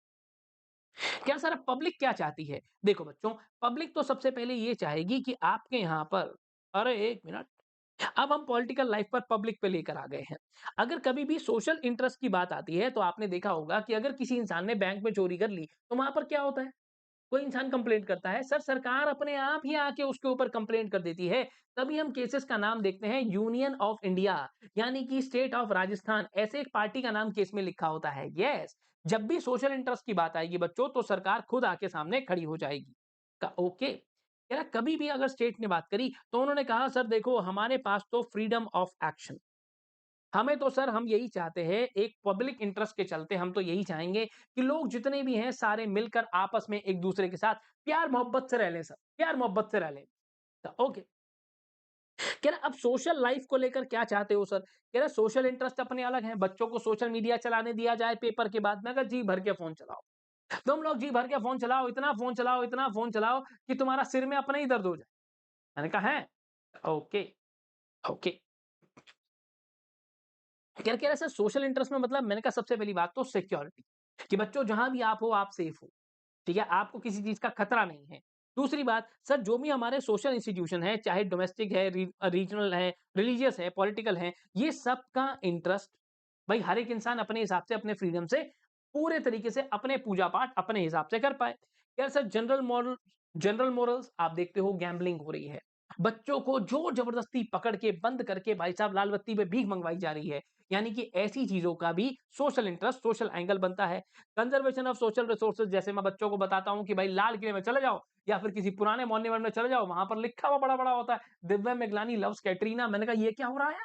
क्या सर पब्लिक क्या चाहती है? देखो बच्चों, पब्लिक तो सबसे पहले ये चाहेगी कि आपके यहाँ पर अरे 1 मिनट, अब हम पॉलिटिकल लाइफ पर पब्लिक पे लेकर आ गए हैं। अगर कभी भी सोशल इंटरेस्ट की बात आती है, तो आपने देखा होगा कि अगर किसी इंसान ने बैंक में चोरी कर ली, तो वहाँ पर क्या होता है? कोई इंसान कंप्लेंट करता है, सर सरकार अपने आप ही आके उसके ऊपर कंप्लेंट कर देती है। तभी हम केसेस का नाम देखते हैं यूनियन ऑफ इंडिया, यानी कि स्टेट ऑफ राजस्थान, ऐसे एक पार्टी का नाम केस में लिखा होता है। यस, जब भी सोशल इंटरेस्ट की बात आएगी बच्चों, तो सरकार खुद आके सामने खड़ी हो जाएगी। ओके, कह रहा कभी भी अगर स्टेट ने बात करी तो उन्होंने कहा सर देखो हमारे पास तो फ्रीडम ऑफ एक्शन, हमें तो सर हम यही चाहते हैं, एक पब्लिक इंटरेस्ट के चलते हम तो यही चाहेंगे कि लोग जितने भी हैं सारे मिलकर आपस में एक दूसरे के साथ प्यार मोहब्बत से रह लें सर, प्यार मोहब्बत से रह लें। ओके, कह रहा अब सोशल लाइफ को लेकर क्या चाहते हो सर? कह रहा सोशल इंटरेस्ट अपने अलग हैं, बच्चों को सोशल मीडिया चलाने दिया जाए पेपर के बाद। मैं कहा जी भर के फ़ोन चलाओ। तुम लोग जी भर के फ़ोन चलाओ, इतना फ़ोन चलाओ, इतना फ़ोन चलाओ कि तुम्हारा सिर में अपना ही दर्द हो जाए। मैंने कहा हैं? Okay, okay. कह रहा सर सोशल इंटरेस्ट में मतलब मैंने कहा सबसे पहली बात तो सिक्योरिटी, कि बच्चों जहाँ भी आप हो आप सेफ हो, ठीक है? आपको किसी चीज़ का खतरा नहीं है। दूसरी बात सर जो भी हमारे सोशल इंस्टीट्यूशन है, चाहे डोमेस्टिक है, रीजनल है, रिलीजियस है, पॉलिटिकल है, ये सबका इंटरेस्ट भाई हर एक इंसान अपने हिसाब से, अपने फ्रीडम से, पूरे तरीके से अपने पूजा-पाठ अपने हिसाब से कर पाए। यार सर जनरल मोरल्स आप देखते हो गैम्बलिंग हो रही है। बच्चों को ज़ोर ज़बरदस्ती पकड़ के बंद करके भाई साहब लाल बत्ती पे भीख मंगवाई जा रही है। यानी कि ऐसी चीज़ों का भी सोशल इंटरेस्ट, सोशल एंगल बनता है। कंज़र्वेशन ऑफ सोशल रिसोर्सेज़ जैसे मैं बच्चों को बताता हूँ कि भाई लाल किले में चले जाओ या फिर किसी पुराने मॉन्यूमेंट में चले जाओ, वहाँ पर लिखा हुआ बड़ा-बड़ा होता है, दिव्या मेघलानी लव्स कैटरीना। मैंने कहा ये क्या हो रहा है?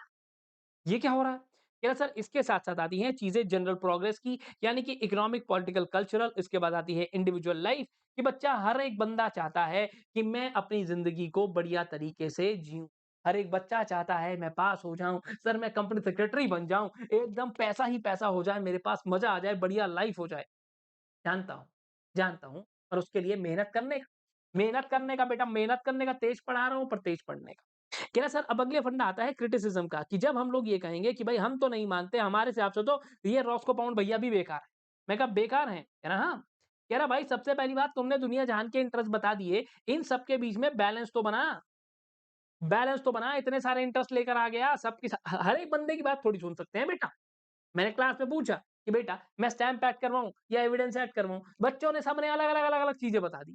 ये क्या हो रहा है? कह रहा सर इसके साथ-साथ आती हैं चीज़ें जनरल प्रोग्रेस की, यानी कि इकोनॉमिक, पॉलिटिकल, कल्चरल, इसके बाद आती है इंडिविजुअल लाइफ कि बच्चा हर एक बंदा चाहता है कि मैं अपनी ज़िंदगी को बढ़िया तरीके से जिऊँ। हर एक बच्चा चाहता है मैं पास हो जाऊँ, सर मैं कंपनी सेक्रेटरी बन जाऊँ, एकदम पैसा ही पैसा हो जाए मेरे पास, मज़ा आ जाए, बढ़िया लाइफ हो जाए। जानता हूँ, पर उसके लिए मेहनत करने का बेटा मेहनत करने का, तेज पढ़ा रहा हूँ पर तेज पढ़ने का। कह रहा सर अब अगले फंडा आता है क्रिटिसिज्म का कि जब हम लोग ये कहेंगे कि भाई हम तो नहीं मानते, हमारे हिसाब से तो ये रॉस्को पाउंड भैया भी बेकार है। मैं कहा बेकार हैं? कह रहा हाँ। कह रहा भाई सबसे पहली बात तुमने दुनिया जहान के इंटरेस्ट बता दिए, इन सब के बीच में बैलेंस तो बना, इतने सारे इंटरेस्ट लेकर आ गया, सबकी हर एक बंदे की बात थोड़ी सुन सकते हैं बेटा। मैंने क्लास में पूछा कि बेटा मैं स्टैम्प ऐड करवाऊँ या एविडेंस ऐड करवाऊँ? बच्चों ने सबने अलग-अलग, अलग-अलग चीज़ें बता दी।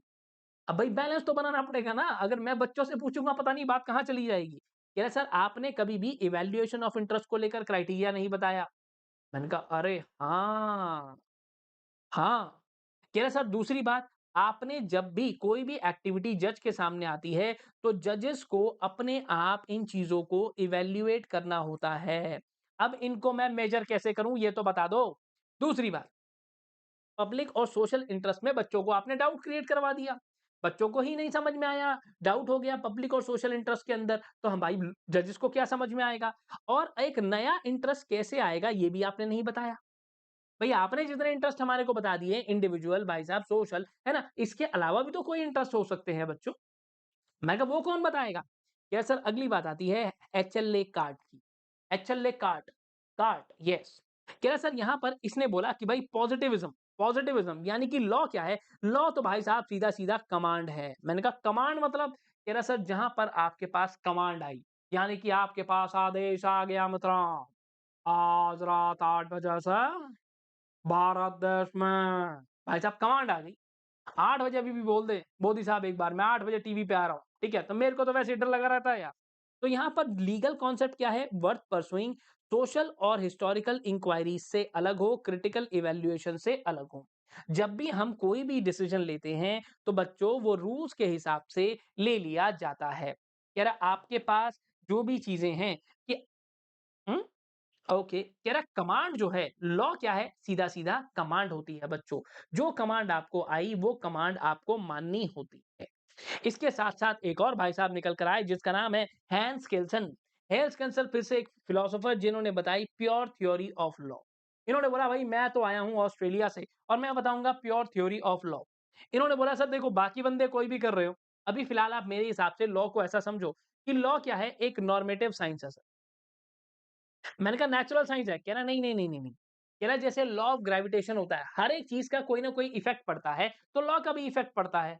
अब भाई बैलेंस तो बनाना पड़ेगा ना, अगर मैं बच्चों से पूछूँगा पता नहीं बात कहाँ चली जाएगी। कह रहा सर आपने कभी भी इवैल्यूएशन ऑफ इंटरेस्ट को लेकर क्राइटेरिया नहीं बताया। मैंने कहा अरे हाँ, हाँ। कह रहा सर दूसरी बात, आपने जब भी कोई भी एक्टिविटी जज के सामने आती है, तो जजेस को अपने आप इन चीज़ों को इवैल्यूएट करना होता है। अब इनको मैं मेजर कैसे करूँ ये तो बता दो। दूसरी बात, पब्लिक और सोशल इंटरेस्ट में बच्चों को आपने डाउट क्रिएट करवा दिया। बच्चों को ही नहीं समझ में आया, डाउट हो गया पब्लिक और सोशल इंटरेस्ट के अंदर, तो हम भाई जजेस को क्या समझ में आएगा? और एक नया इंटरेस्ट कैसे आएगा ये भी आपने नहीं बताया। भई आपने जितने इंटरेस्ट हमारे को बता दिए इंडिविजुअल, भाई साहब सोशल, है ना? इसके अलावा भी तो कोई इंटरेस्ट हो सकते हैं बच्चों। मैं कहा वो कौन बताएगा? क्या सर अगली बात आती है एचएलए कार्ड की। HLA card, card yes. कह रहा सर यहाँ पर इसने बोला कि भाई पॉजिटिविज्म यानी कि लॉ क्या है? लॉ तो भाई साहब सीधा-सीधा कमांड है। मैंने कहा कमांड मतलब? कह रहा सर जहाँ पर आपके पास कमांड आई, यानी कि आपके पास आदेश आ गया मित्रों, आज रात 8 बजे से भारत देश में, भाई साहब कमांड आ गई। 8 बजे अभी भी बोल दे मोदी साहब एक बार मैं 8 बजे टीवी पे आ रहा हूँ, ठीक है? तो मेरे को तो वैसे ही डर लगा रहता है यार। तो यहाँ पर लीगल कॉन्सेप्ट क्या है? वर्थ परसुइंग, सोशल और हिस्टोरिकल इंक्वायरीज से अलग हो, क्रिटिकल इवैल्यूएशन से अलग हो। जब भी हम कोई भी डिसीजन लेते हैं, तो बच्चों वो रूल्स के हिसाब से ले लिया जाता है। कह रहा आपके पास जो भी चीज़ें हैं कि हुँ? ओके, कह रहा कमांड जो है, लॉ क्या है? सीधा-सीधा कमांड होती है बच्चों। जो कमांड आपको आई, वो कमांड आपको माननी होती है। इसके साथ-साथ एक और भाई साहब निकल कर आए जिसका नाम है हैंस केल्सन। हैंस केल्सन फिर से एक फिलॉसोफर जिन्होंने बताई प्योर थ्योरी ऑफ लॉ। इन्होंने बोला भाई मैं तो आया हूँ ऑस्ट्रेलिया से और मैं बताऊँगा प्योर थ्योरी ऑफ लॉ। इन्होंने बोला सर देखो बाकी बंदे कोई भी कर रहे हो, अभी फिलहाल आप मेरे हिसाब से लॉ को ऐसा समझो कि लॉ क्या है? एक नॉर्मेटिव साइंस है सर। मैंने कहा नेचुरल साइंस है। कह रहा नहीं, नहीं, नहीं, नहीं, नहीं। कह रहा जैसे लॉ ऑफ ग्रेविटेशन होता है, हर एक चीज़ का कोई ना कोई इफ़ेक्ट पड़ता है, तो लॉ का भी इफ़ेक्ट पड़ता है।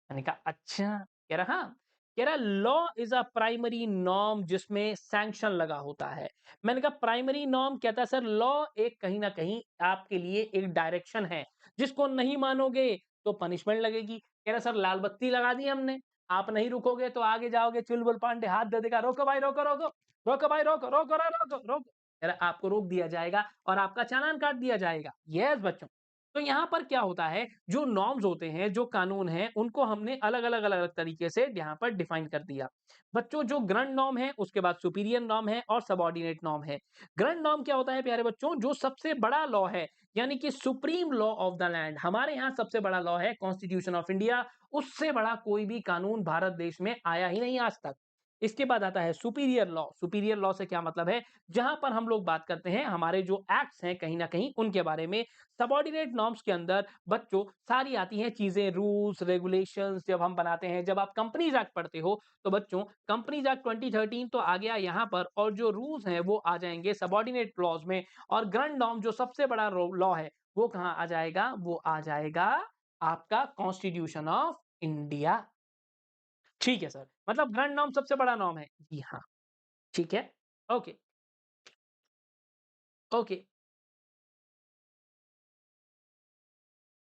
मैंने कहा अच्छा। कह रहा हाँ। कह रहा law is a primary norm जिसमें सैंक्शन लगा होता है। मैंने कहा प्राइमरी नॉर्म कहता है सर लॉ एक कहीं न कहीं आपके लिए एक डायरेक्शन है, जिसको नहीं मानोगे तो पनिशमेंट लगेगी, कह रहे सर लाल बत्ती लगा दी हमने, आप नहीं रुकोगे तो आगे जाओगे, चुलबुल पांडे हाथ दे देगा, रोको भाई रोको, रोको, रोको भाई रोको, रोको रे रोको, रोको। कह रहा आपको रोक दिया जाएगा और आपका चालान काट दिया जाएगा। यस बच्चों। तो यहाँ पर क्या होता है, जो नॉर्म्स होते हैं, जो कानून हैं, उनको हमने अलग-अलग, अलग-अलग तरीके से यहाँ पर डिफाइन कर दिया। बच्चों जो ग्रैंड नॉर्म है, उसके बाद सुपीरियर नॉर्म है और सबऑर्डिनेट नॉर्म है। ग्रैंड नॉर्म क्या होता है प्यारे बच्चों, जो सबसे बड़ा लॉ है, यानी कि supreme law of the land. हमारे यहाँ सबसे बड़ा लॉ है कॉन्स्टिट्यूशन ऑफ इंडिया, उससे बड़ा कोई भी कानून भारत देश में आया ही नहीं आज तक। इसके बाद आता है सुपीरियर लॉ। सुपीरियर लॉ से क्या मतलब है, जहां पर हम लोग बात करते हैं हमारे जो एक्ट्स हैं कहीं ना कहीं उनके बारे में। सबऑर्डिनेट नॉर्म्स के अंदर बच्चों सारी आती हैं चीजें, रूल्स रेगुलेशंस जब हम बनाते हैं। जब आप कंपनीज एक्ट पढ़ते हो तो बच्चों कंपनीज एक्ट 2013 तो आ गया यहाँ पर, और जो रूल्स हैं वो आ जाएंगे सबऑर्डिनेट क्लॉज में। और ग्रैंड नॉर्म जो सबसे बड़ा लॉ है वो कहाँ आ जाएगा, वो आ जाएगा आपका कॉन्स्टिट्यूशन ऑफ इंडिया। ठीक है सर, मतलब ग्रैंड नॉर्म सबसे बड़ा नॉर्म है जी हाँ। ठीक है। ओके। ओके।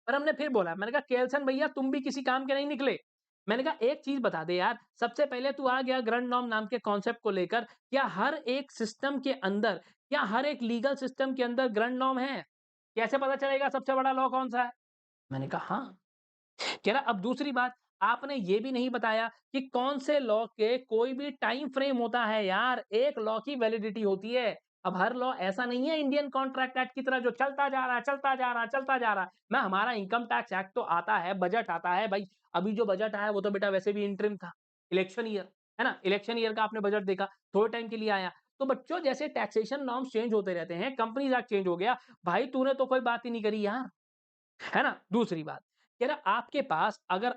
पर हमने फिर बोला, मैंने कहा केलसन भैया तुम भी किसी काम के नहीं निकले। मैंने कहा एक चीज बता दे यार, सबसे पहले तू आ गया ग्रैंड नॉर्म नाम के कॉन्सेप्ट को लेकर, क्या हर एक सिस्टम के अंदर, क्या हर एक लीगल सिस्टम के अंदर ग्रैंड नॉर्म है? कैसे पता चलेगा सबसे बड़ा लॉ कौन सा है? मैंने कहा हाँ। कह रहा अब दूसरी बात, आपने ये भी नहीं बताया कि कौन से लॉ के कोई भी टाइम फ्रेम होता है यार, एक लॉ की वैलिडिटी होती है। अब हर लॉ ऐसा नहीं है इंडियन कॉन्ट्रैक्ट एक्ट की तरह जो चलता जा रहा है, चलता जा रहा है, चलता जा रहा है। मैं हमारा इनकम टैक्स एक्ट तो आता है, बजट आता है भाई। अभी जो बजट आया वो तो बेटा वैसे भी इंटरिम था, इलेक्शन ईयर, है ना? इलेक्शन ईयर का आपने बजट देखा, थोड़े टाइम के लिए आया। तो बच्चों जैसे टैक्सेशन नॉर्म्स चेंज होते रहते हैं, कंपनीज एक्ट चेंज हो गया, भाई तूने तो कोई बात ही नहीं करी यार, है ना? दूसरी बात, कह रहा आपके पास अगर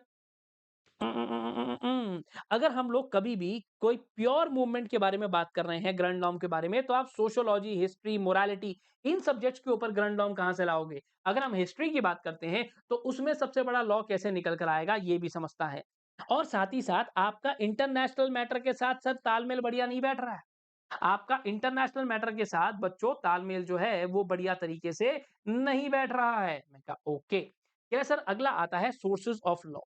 अगर हम लोग कभी भी कोई प्योर मूवमेंट के बारे में बात कर रहे हैं ग्रैंड नॉर्म के बारे में, तो आप सोशियोलॉजी, हिस्ट्री, मोरालिटी, इन सब्जेक्ट्स के ऊपर ग्रैंड नॉर्म कहां से लाओगे? अगर हम हिस्ट्री की बात करते हैं तो उसमें सबसे बड़ा लॉ कैसे निकल कर आएगा ये भी समझता है। और साथ ही साथ आपका इंटरनेशनल मैटर के साथ साथ तालमेल बढ़िया नहीं बैठ रहा है। आपका इंटरनेशनल मैटर के साथ बच्चों तालमेल जो है वो बढ़िया तरीके से नहीं बैठ रहा है। मैं कहा ओके। क्या सर, अगला आता है sources of law.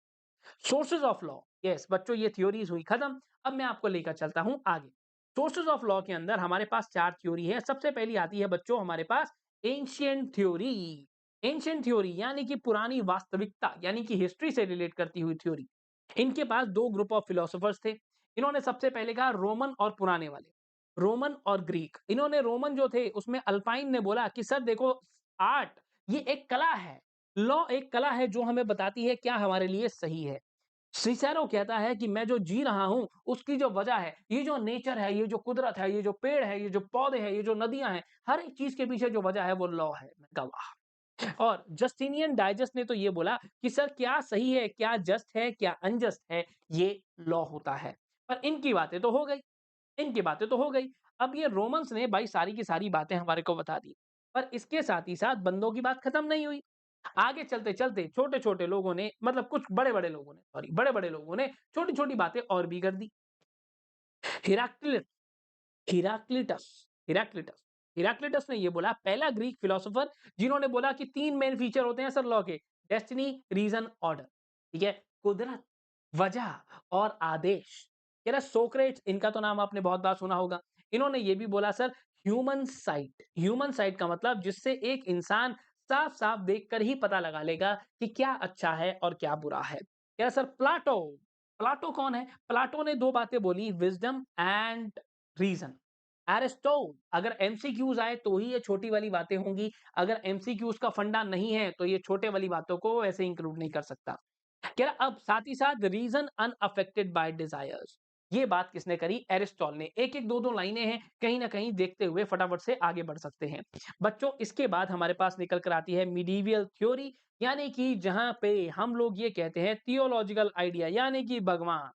Sources of law, yes बच्चों ये थ्योरीज हुई खत्म। अब मैं आपको लेकर चलता हूं आगे। सोर्सेज ऑफ लॉ के अंदर हमारे पास चार थ्योरी है। सबसे पहली आती है बच्चों हमारे पास एंशियंट थ्योरी। एंशियंट थ्योरी यानी कि पुरानी वास्तविकता, यानी कि हिस्ट्री से रिलेट करती हुई थ्योरी। इनके पास दो ग्रुप ऑफ फिलोसोफर्स थे। इन्होंने सबसे पहले कहा रोमन और पुराने वाले, रोमन और ग्रीक। इन्होंने रोमन जो थे उसमें अल्पाइन ने बोला कि सर देखो, आर्ट ये एक कला है, लॉ एक कला है जो हमें बताती है क्या हमारे लिए सही है। सिसेरो कहता है कि मैं जो जी रहा हूं उसकी जो वजह है, ये जो नेचर है, ये जो कुदरत है, ये जो पेड़ है, ये जो पौधे हैं, ये जो नदियां हैं, हर एक चीज के पीछे जो वजह है वो लॉ है। मैं कहा वाह। और जस्टिनियन डाइजेस्ट ने तो ये बोला कि सर क्या सही है, क्या जस्ट है, क्या अनजस्ट है, ये लॉ होता है। पर इनकी बातें तो हो गई, इनकी बातें तो हो गई। अब ये रोमन्स ने भाई सारी की सारी बातें हमारे को बता दी, पर इसके साथ ही साथ बंदों की बात खत्म नहीं हुई। आगे चलते-चलते छोटे-छोटे लोगों ने, मतलब कुछ बड़े-बड़े लोगों ने, सॉरी बड़े-बड़े लोगों ने छोटी-छोटी बातें और भी कर दी। हिराक्लिस हिराक्लिटस हिराक्लिटस हिराक्लिटस ने ये बोला, पहला ग्रीक फिलोसोफर जिन्होंने बोला कि तीन मेन फीचर होते हैं सर लॉ के, डेस्टिनी, रीजन, ऑर्डर। ठीक है, कुदरत, वजह और आदेश। कह रहा सोक्रेट्स, इनका तो नाम आपने बहुत बार सुना होगा। इन्होंने ये भी बोला sir human site. Human site का मतलब जिससे एक इंसान साफ साफ देखकर ही पता लगा लेगा कि क्या अच्छा है और क्या बुरा है। कह रहा सर प्लाटो। प्लाटो कौन है? प्लाटो ने दो बातें बोली, विजडम एंड रीजन। एरिस्टो, अगर एमसीक्यूज आए तो ही ये छोटी वाली बातें होंगी, अगर एमसीक्यूज का फंडा नहीं है तो ये छोटे वाली बातों को ऐसे इंक्लूड नहीं कर सकता। कह रहा अब साथ ही साथ रीजन अनअफेक्टेड बाय डिजायर्स। ये बात किसने करी? एरिस्टॉल ने। एक एक दो दो लाइनें हैं, कहीं ना कहीं देखते हुए फटाफट से आगे बढ़ सकते हैं बच्चों। इसके बाद हमारे पास निकल कर आती है मिडीवियल थ्योरी, यानी कि जहां पे हम लोग ये कहते हैं थियोलॉजिकल आइडिया, यानी कि भगवान,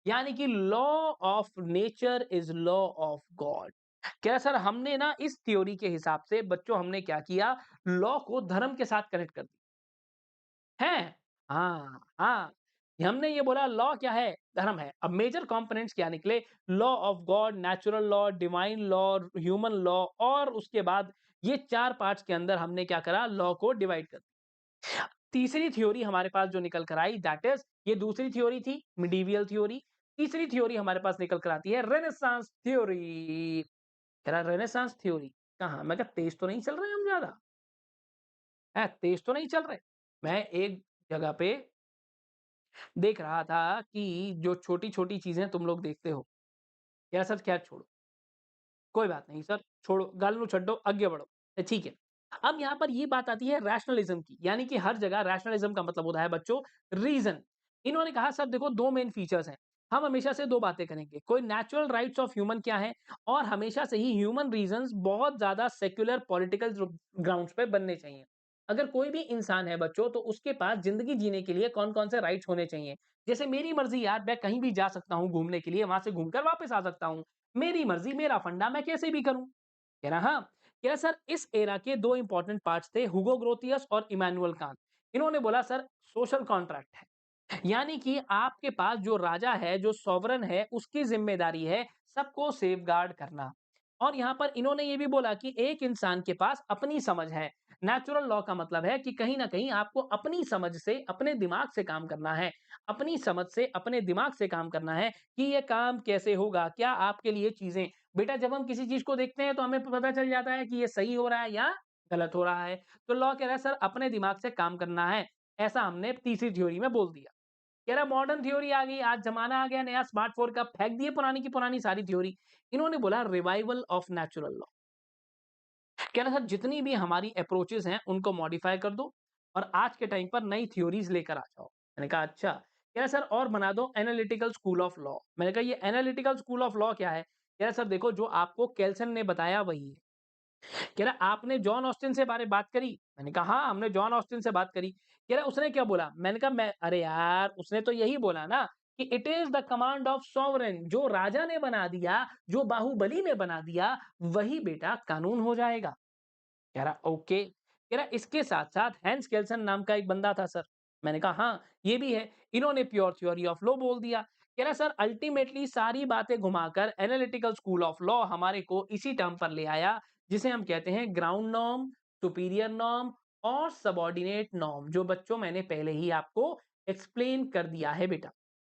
यानी कि law of nature is law of God. क्या सर, हमने ना इस थ्योरी के हिसाब से बच्चों हमने क्या किया, लॉ को धर्म के साथ कनेक्ट कर दिया है। हाँ हाँ, हमने ये बोला लॉ क्या है, धर्म है। अब मेजर कंपोनेंट्स क्या निकले, law of God, natural law, divine law, human law, और उसके बाद ये चार पार्ट्स के अंदर हमने क्या करा, लॉ को डिवाइड कर दिया। तीसरी थ्योरी हमारे पास जो निकल कर आई दैट इज, ये दूसरी थ्योरी थी मिडीवियल थ्योरी। तीसरी थ्योरी हमारे पास निकल कर आती है रेनेसांस थ्योरी। कह रहा रेनेसांस थ्योरी कहाँ? मैं कहा तेज तो नहीं चल रहे हम ज्यादा है, तेज तो नहीं चल रहे। मैं एक जगह पे देख रहा था कि जो छोटी छोटी चीजें तुम लोग देखते हो, यार सर खैर छोड़ो, कोई बात नहीं सर, छोड़ो, गल नु छड्डो, आगे बढ़ो। ठीक है। अब यहाँ पर ये बात आती है रैशनलिज्म की, यानी कि हर जगह रैशनलिज्म का मतलब होता है बच्चों रीज़न। इन्होंने कहा सर देखो 2 मेन फीचर्स हैं। हम हमेशा से 2 बातें करेंगे, कोई नेचुरल राइट्स ऑफ ह्यूमन क्या है और हमेशा से ही ह्यूमन रीज़न्स बहुत ज़्यादा सेक्युलर पॉलिटिकल ग्राउंड्स पे बनने चाहिए। अगर कोई भी इंसान है बच्चों तो उसके पास ज़िंदगी जीने के लिए कौन-कौन से राइट्स होने चाहिए। जैसे मेरी मर्ज़ी यार मैं कहीं भी जा सकता हूँ घूमने के लिए, वहाँ से घूमकर वापस आ सकता हूँ। मेरी मर्ज़ी, मेरा फंडा, मैं कैसे भी करूँ। कह रहा हाँ, कह रहा सर इस एरा के 2 इंपॉर्टेंट पार्ट्स थे हुगो ग्रोथियस और इमैनुअल कांत। इन्होंने बोला सर सोशल कॉन्ट्रैक्ट है। यानी कि आपके पास जो राजा है, जो सॉवरेन है, उसकी ज़िम्मेदारी है सबको सेफगार्ड करना। और यहाँ पर इन्होंने ये भी बोला कि एक इंसान के पास अपनी समझ है। नेचुरल लॉ का मतलब है कि कहीं न कहीं आपको अपनी समझ से, अपने दिमाग से काम करना है। अपनी समझ से, अपने दिमाग से काम करना है कि ये काम कैसे होगा, क्या आपके लिए चीज़ें बेटा जब हम किसी चीज़ को देखते हैं तो हमें पता चल जाता है कि ये सही हो रहा है या गलत हो रहा है। तो लॉ कह रहा है सर अपने दिमाग से काम करना है। ऐसा हमने तीसरी थ्योरी में बोल दिया। कह रहा मॉडर्न थ्योरी आ गई, आज ज़माना आ गया नया स्मार्टफ़ोन का, फेंक दिए पुरानी की पुरानी सारी थ्योरी। इन्होंने बोला रिवाइवल ऑफ नेचुरल लॉ। कह रहा सर जितनी भी हमारी अप्रोचेज़ हैं उनको मॉडिफ़ाई कर दो और आज के टाइम पर नई थ्योरीज़ लेकर आ जाओ। मैंने कहा अच्छा। कह रहा सर और बना दो एनालिटिकल स्कूल ऑफ लॉ। मैंने कहा ये एनालिटिकल स्कूल ऑफ लॉ क्या है? कह रहा सर देखो जो आपको केल्सन ने बताया वही है। कह रहा आपने जॉन ऑस्टिन से बारे बात करी? मैंने कहा हाँ, हमने जॉन ऑस्टिन से बात करी। कह रहा उसने क्या बोला? मैंने कहा मैं अरे यार उसने तो यही बोला ना कि it is the command of sovereign जो राजा ने बना दिया, जो बाहुबली ने बना दिया, वही बेटा कानून हो जाएगा। कह रहा ओके। कह रहा इसके साथ-साथ हैंस केल्सन नाम का एक बंदा था सर। मैंने कहा हाँ, ये भी है। इन्होंने प्योर थ्योरी ऑफ लॉ बोल दिया। कह रहा सर अल्टीमेटली सारी बातें घुमाकर एनालिटिकल स्कूल ऑफ लॉ हमारे को इसी टर्म पर ले आया, जिसे हम कहते हैं ग्राउंड नॉर्म, सुपीरियर नॉर्म और सबॉर्डिनेट नॉर्म, जो बच्चों मैंने पहले ही आपको एक्सप्लेन कर दिया है बेटा।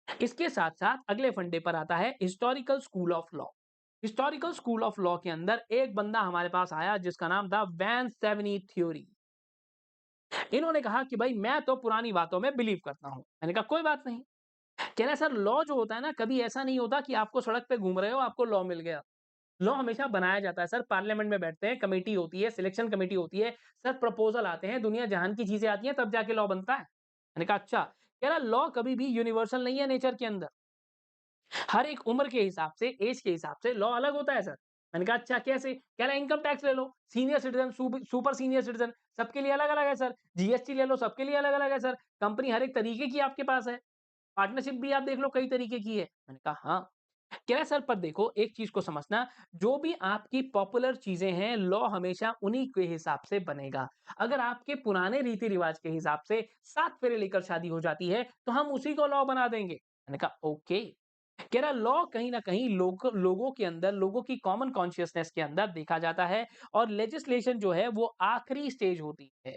इसके साथ-साथ अगले फंडे पर आता है historical school of law. Historical school of law के अंदर एक बंदा हमारे पास आया जिसका नाम था वैन सेवनी थ्योरी। इन्होंने कहा कि भाई मैं तो पुरानी बातों में बिलीव करता हूँ। मैंने कहा कोई बात नहीं। कह रहा है सर लॉ जो होता है ना कभी ऐसा नहीं होता कि आपको सड़क पे घूम रहे हो आपको लॉ मिल गया। लॉ हमेशा बनाया जाता है सर, पार्लियामेंट में बैठते हैं, कमेटी होती है, सिलेक्शन कमेटी होती है, सर प्रपोज़ल आते हैं, दुनिया जहान की चीज़ें आती हैं तब जाके लॉ बनता है। मैंने कहा अच्छा। कह रहा लॉ कभी भी यूनिवर्सल नहीं है नेचर के अंदर। हर एक उम्र के हिसाब से, ऐज के हिसाब से लॉ अलग होता है सर। मैंने कहा अच्छा कैसे? कह रहा है इनकम टैक्स ले लो, senior citizen, super senior citizen सबके लिए अलग-अलग है सर। जीएसटी ले लो सबके लिए अलग-अलग है सर। कंपनी हर एक तरीके की आपके पास है। पार्टनरशिप भी आप देख लो कई तरीके की है। मैंने कहा हाँ। कह रहा है सर पर देखो एक चीज़ को समझना, जो भी आपकी पॉपुलर चीज़ें हैं, लॉ हमेशा उन्हीं के हिसाब से बनेगा। अगर आपके पुराने रीति-रिवाज के हिसाब से 7 फेरे लेकर शादी हो जाती है, तो हम उसी को लॉ बना देंगे। मैंने कहा ओके। कह रहा लॉ कहीं न कहीं लोगों के अंदर, लोगों की कॉमन कॉन्शियसनेस के अंदर देखा जाता है और लेजिस्लेशन जो है वो आखिरी स्टेज होती है।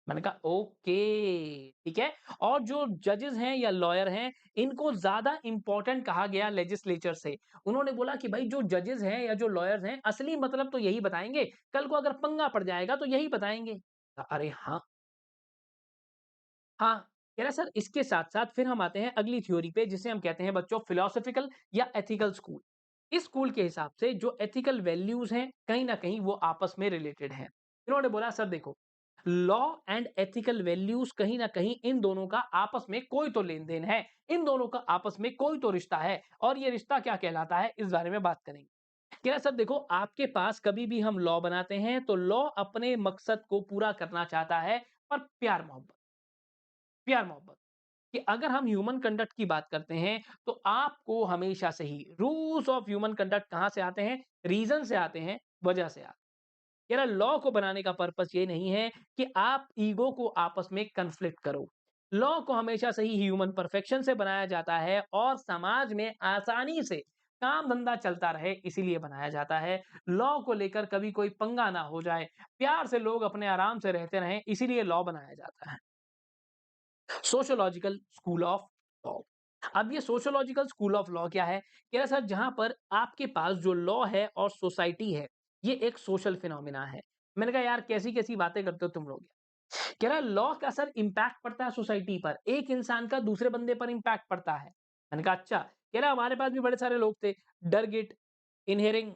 मैंने कहा ओके, ठीक है। और जो जजेस हैं या लॉयर हैं, इनको ज़्यादा इम्पोर्टेंट कहा गया लेजिस्लेचर से। उन्होंने बोला कि भाई जो जजेस हैं या जो लॉयर्स हैं, असली मतलब तो यही बताएँगे, कल को अगर पंगा पड़ जाएगा तो यही बताएँगे। अरे हाँ! हाँ, कह रहा है सर इसके साथ-साथ फिर हम आते हैं अगली थ्योरी पे जिसे हम कहते हैं बच्चों फिलॉसॉफिकल या एथिकल स्कूल। इस स्कूल के हिसाब से जो एथिकल वैल्यूज़ हैं, कहीं न कहीं वो आपस में रिलेटेड हैं। इन्होंने बोला सर देखो, लॉ एंड एथिकल वैल्यूज़ कहीं न कहीं इन दोनों का आपस में कोई तो लेन-देन है, इन दोनों का आपस में कोई तो रिश्ता है और ये रिश्ता क्या कहलाता है इस बारे में बात करेंगे। कह रहा है सर देखो आपके पास कभी भी हम लॉ बनाते हैं तो लॉ अपने मकसद को पूरा करना चाहता है पर प्यार-मोहब्बत। प्यार-मोहब्बत। कि अगर हम ह्यूमन कंडक्ट की बात करते हैं, तो आपको हमेशा से ही रूल्स ऑफ ह्यूमन कंडक्ट कहाँ से आते हैं? रीज़न से आते हैं, वजह से आते हैं। कह रहा लॉ को बनाने का पर्पस ये नहीं है कि आप ईगो को आपस में कॉन्फ्लिक्ट करो। लॉ को हमेशा से ही ह्यूमन परफेक्शन से बनाया जाता है और समाज में आसानी से काम-धंधा चलता रहे इसीलिए बनाया जाता है। लॉ को लेकर कभी कोई पंगा ना हो जाए, प्यार से लोग अपने आराम से रहते रहें इसीलिए लॉ बनाया जाता है। Sociological school of law. अब ये सोशियोलॉजिकल स्कूल ऑफ लॉ क्या है? कह रहा सर जहाँ पर आपके पास जो लॉ है और सोसाइटी है, ये एक सोशल फिनोमिना है। मैंने कहा यार कैसी-कैसी बातें करते हो तुम लोग? कह रहा है लॉ का सर इम्पैक्ट पड़ता है सोसाइटी पर, एक इंसान का दूसरे बंदे पर इम्पैक्ट पड़ता है। मैंने कहा अच्छा, कह रहा हमारे पास भी बड़े सारे लोग थे, डरगिट, इनहेरिंग,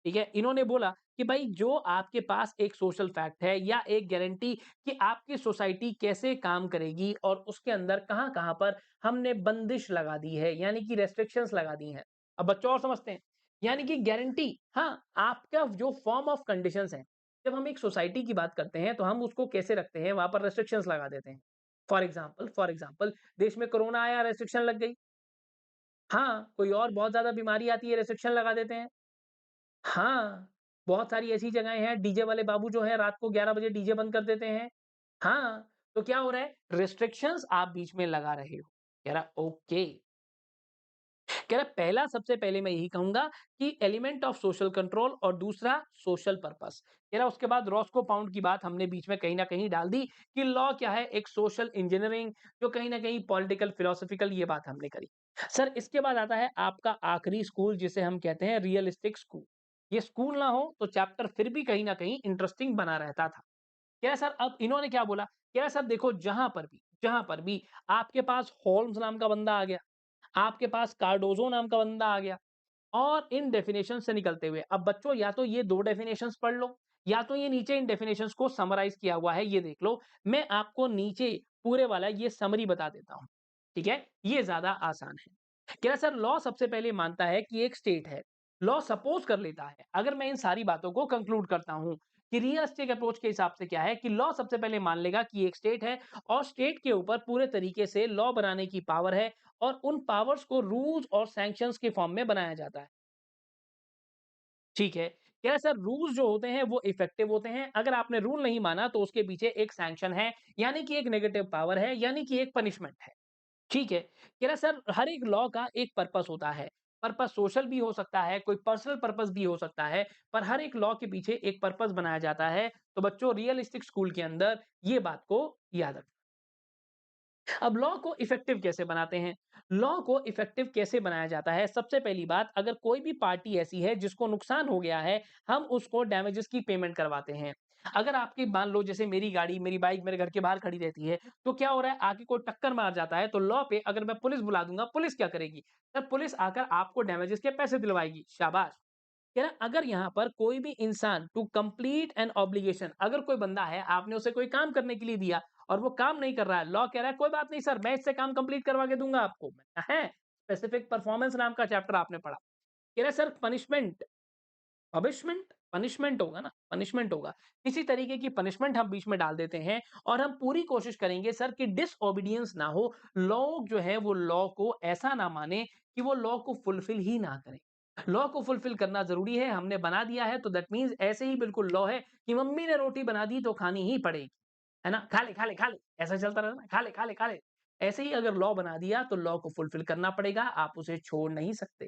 ठीक है? इन्होंने बोला कि भाई जो आपके पास एक सोशल फैक्ट है या एक गारंटी कि आपकी सोसाइटी कैसे काम करेगी और उसके अंदर कहाँ-कहाँ पर हमने बंदिश लगा दी है, यानी कि रेस्ट्रिक्शंस लगा दी हैं। अब बच्चों और समझते हैं, यानी कि गारंटी हाँ, आपका जो फॉर्म ऑफ कंडीशंस हैं, जब हम एक सोसाइटी की बात करते हैं तो हम उसको कैसे रखते हैं, वहां पर रेस्ट्रिक्शंस लगा देते हैं। फॉर एग्जाम्पल देश में कोरोना आया, रेस्ट्रिक्शन लग गई। हाँ, कोई और बहुत ज्यादा बीमारी आती है, रेस्ट्रिक्शन लगा देते हैं। हाँ, बहुत सारी ऐसी जगहें हैं, डीजे वाले बाबू जो हैं रात को 11 बजे डीजे बंद कर देते हैं। हाँ, तो क्या हो रहा है, रिस्ट्रिक्शंस आप बीच में लगा रहे हो। कह रहा ओके, कह रहा पहला सबसे पहले मैं यही कहूंगा कि एलिमेंट ऑफ सोशल कंट्रोल और दूसरा सोशल पर्पस। कह रहा उसके बाद रॉस्को पाउंड की बात हमने बीच में कहीं ना कहीं डाल दी कि लॉ क्या है, एक सोशल इंजीनियरिंग जो कहीं ना कहीं पॉलिटिकल फिलोसफिकल, ये बात हमने करी। सर इसके बाद आता है आपका आखिरी स्कूल जिसे हम कहते हैं रियलिस्टिक स्कूल। ये स्कूल ना हो तो चैप्टर फिर भी कहीं ना कहीं इंटरेस्टिंग बना रहता था। कह रहा सर अब इन्होंने क्या बोला, कह रहा सर देखो जहां पर भी आपके पास होल्म्स नाम का बंदा आ गया, आपके पास कार्डोजो नाम का बंदा आ गया, और इन डेफिनेशन से निकलते हुए अब बच्चों या तो ये दो डेफिनेशंस पढ़ लो या तो ये नीचे इन डेफिनेशंस को समराइज किया हुआ है, ये देख लो। मैं आपको नीचे पूरे वाला ये समरी बता देता हूं, ठीक है? ये ज्यादा आसान है। कह रहा सर लॉ सबसे पहले मानता है कि एक स्टेट है। लॉ सपोज कर लेता है, अगर मैं इन सारी बातों को कंक्लूड करता हूं कि रियलिस्टिक अप्रोच के हिसाब से क्या है कि लॉ सबसे पहले मान लेगा कि एक स्टेट है और स्टेट के ऊपर पूरे तरीके से लॉ बनाने की पावर है और उन पावर्स को रूल्स और सैंक्शंस के फॉर्म में बनाया जाता है। ठीक है। कह रहा है सर रूल्स जो होते हैं वो इफेक्टिव होते हैं, अगर आपने रूल नहीं माना तो उसके पीछे एक सैंक्शन है, यानी कि एक नेगेटिव पावर है, यानी कि एक पनिशमेंट है। ठीक है। कह रहा है सर हर एक लॉ का एक पर्पस होता है। पर्पस सोशल भी हो सकता है, कोई पर्सनल पर्पस भी हो सकता है, पर हर एक लॉ के पीछे एक पर्पस बनाया जाता है। तो बच्चों रियलिस्टिक स्कूल के अंदर ये बात को याद रखें। अब लॉ को इफेक्टिव कैसे बनाते हैं? लॉ को इफेक्टिव कैसे बनाया जाता है? सबसे पहली बात, अगर कोई भी पार्टी ऐसी है जिसको नुकसान हो गया है, हम उसको डैमेजेस की पेमेंट करवाते हैं। अगर आपकी मान लो जैसे मेरी गाड़ी, मेरी बाइक मेरे घर के बाहर खड़ी रहती है, तो क्या हो रहा है, आके कोई टक्कर मार जाता है, तो लॉ पे अगर मैं पुलिस बुला दूँगा, पुलिस क्या करेगी? सर पुलिस आकर आपको डैमेजेस के पैसे दिलवाएगी, शाबाश। कह रहा अगर यहाँ पर कोई भी इंसान टू कंप्लीट एन ऑब्लिगेशन, अगर कोई बंदा है आपने उसे कोई काम करने के लिए दिया और वो काम नहीं कर रहा है, लॉ कह रहा है कोई बात नहीं सर मैं इससे काम कंप्लीट करवा के दूंगा आपको। है स्पेसिफिक परफॉर्मेंस नाम का चैप्टर आपने पढ़ा। कह रहा है सर पनिशमेंट, पनिशमेंट पनिशमेंट होगा ना, पनिशमेंट होगा। किसी तरीके की पनिशमेंट हम बीच में डाल देते हैं और हम पूरी कोशिश करेंगे सर कि डिसओबीडियंस ना हो, लोग जो है वो लॉ को ऐसा ना माने कि वो लॉ को फुलफिल ही ना करें। लॉ को फुलफिल करना जरूरी है, हमने बना दिया है तो दैट मीन्स ऐसे ही बिल्कुल लॉ है कि मम्मी ने रोटी बना दी तो खानी ही पड़ेगी, है ना? खा ले खा ले खा ले, ऐसा चलता रहता ना, खा ले खा ले खा ले। ऐसे ही अगर लॉ बना दिया तो लॉ को फुलफिल करना पड़ेगा, आप उसे छोड़ नहीं सकते।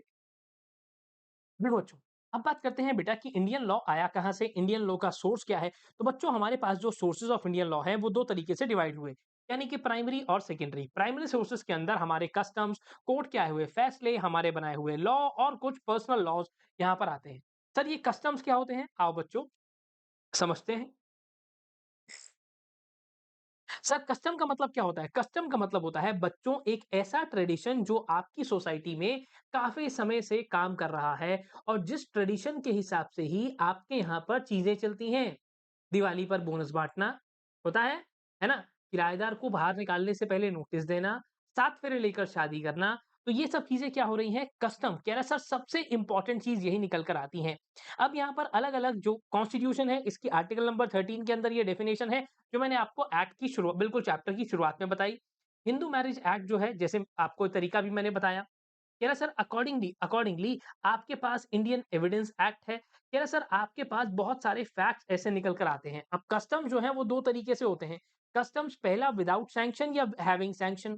देखो बच्चों, अब बात करते हैं बेटा कि इंडियन लॉ आया कहाँ से, इंडियन लॉ का सोर्स क्या है। तो बच्चों हमारे पास जो सोर्सेज ऑफ इंडियन लॉ है वो दो तरीके से डिवाइड हुए, यानी कि प्राइमरी और सेकेंडरी। प्राइमरी सोर्सेज के अंदर हमारे कस्टम्स, कोर्ट के आए हुए फैसले, हमारे बनाए हुए लॉ और कुछ पर्सनल लॉज यहाँ पर आते हैं। सर ये कस्टम्स क्या होते हैं, आओ बच्चों समझते हैं। सर कस्टम का मतलब क्या होता है? कस्टम का मतलब होता है बच्चों एक ऐसा ट्रेडिशन जो आपकी सोसाइटी में काफी समय से काम कर रहा है और जिस ट्रेडिशन के हिसाब से ही आपके यहाँ पर चीजें चलती हैं। दिवाली पर बोनस बांटना होता है ना? किराएदार को बाहर निकालने से पहले नोटिस देना, 7 फेरे लेकर शादी करना, तो ये सब चीजें क्या हो रही हैं? कस्टम। कह रहा सर सबसे इंपॉर्टेंट चीज यही निकल कर आती है। अब यहाँ पर अलग-अलग जो कॉन्स्टिट्यूशन है इसकी आर्टिकल नंबर 13 के अंदर ये डेफिनेशन है जो मैंने आपको एक्ट की शुरुआत, बिल्कुल चैप्टर की शुरुआत में बताई। हिंदू मैरिज एक्ट जो है, जैसे आपको तरीका भी मैंने बताया। कह रहा सर अकॉर्डिंगली अकॉर्डिंगली आपके पास इंडियन एविडेंस एक्ट है। कह रहा सर आपके पास बहुत सारे फैक्ट्स ऐसे निकल कर आते हैं। अब कस्टम जो है वो दो तरीके से होते हैं। कस्टम्स पहला विदाउट सैंक्शन या हैविंग सैंक्शन।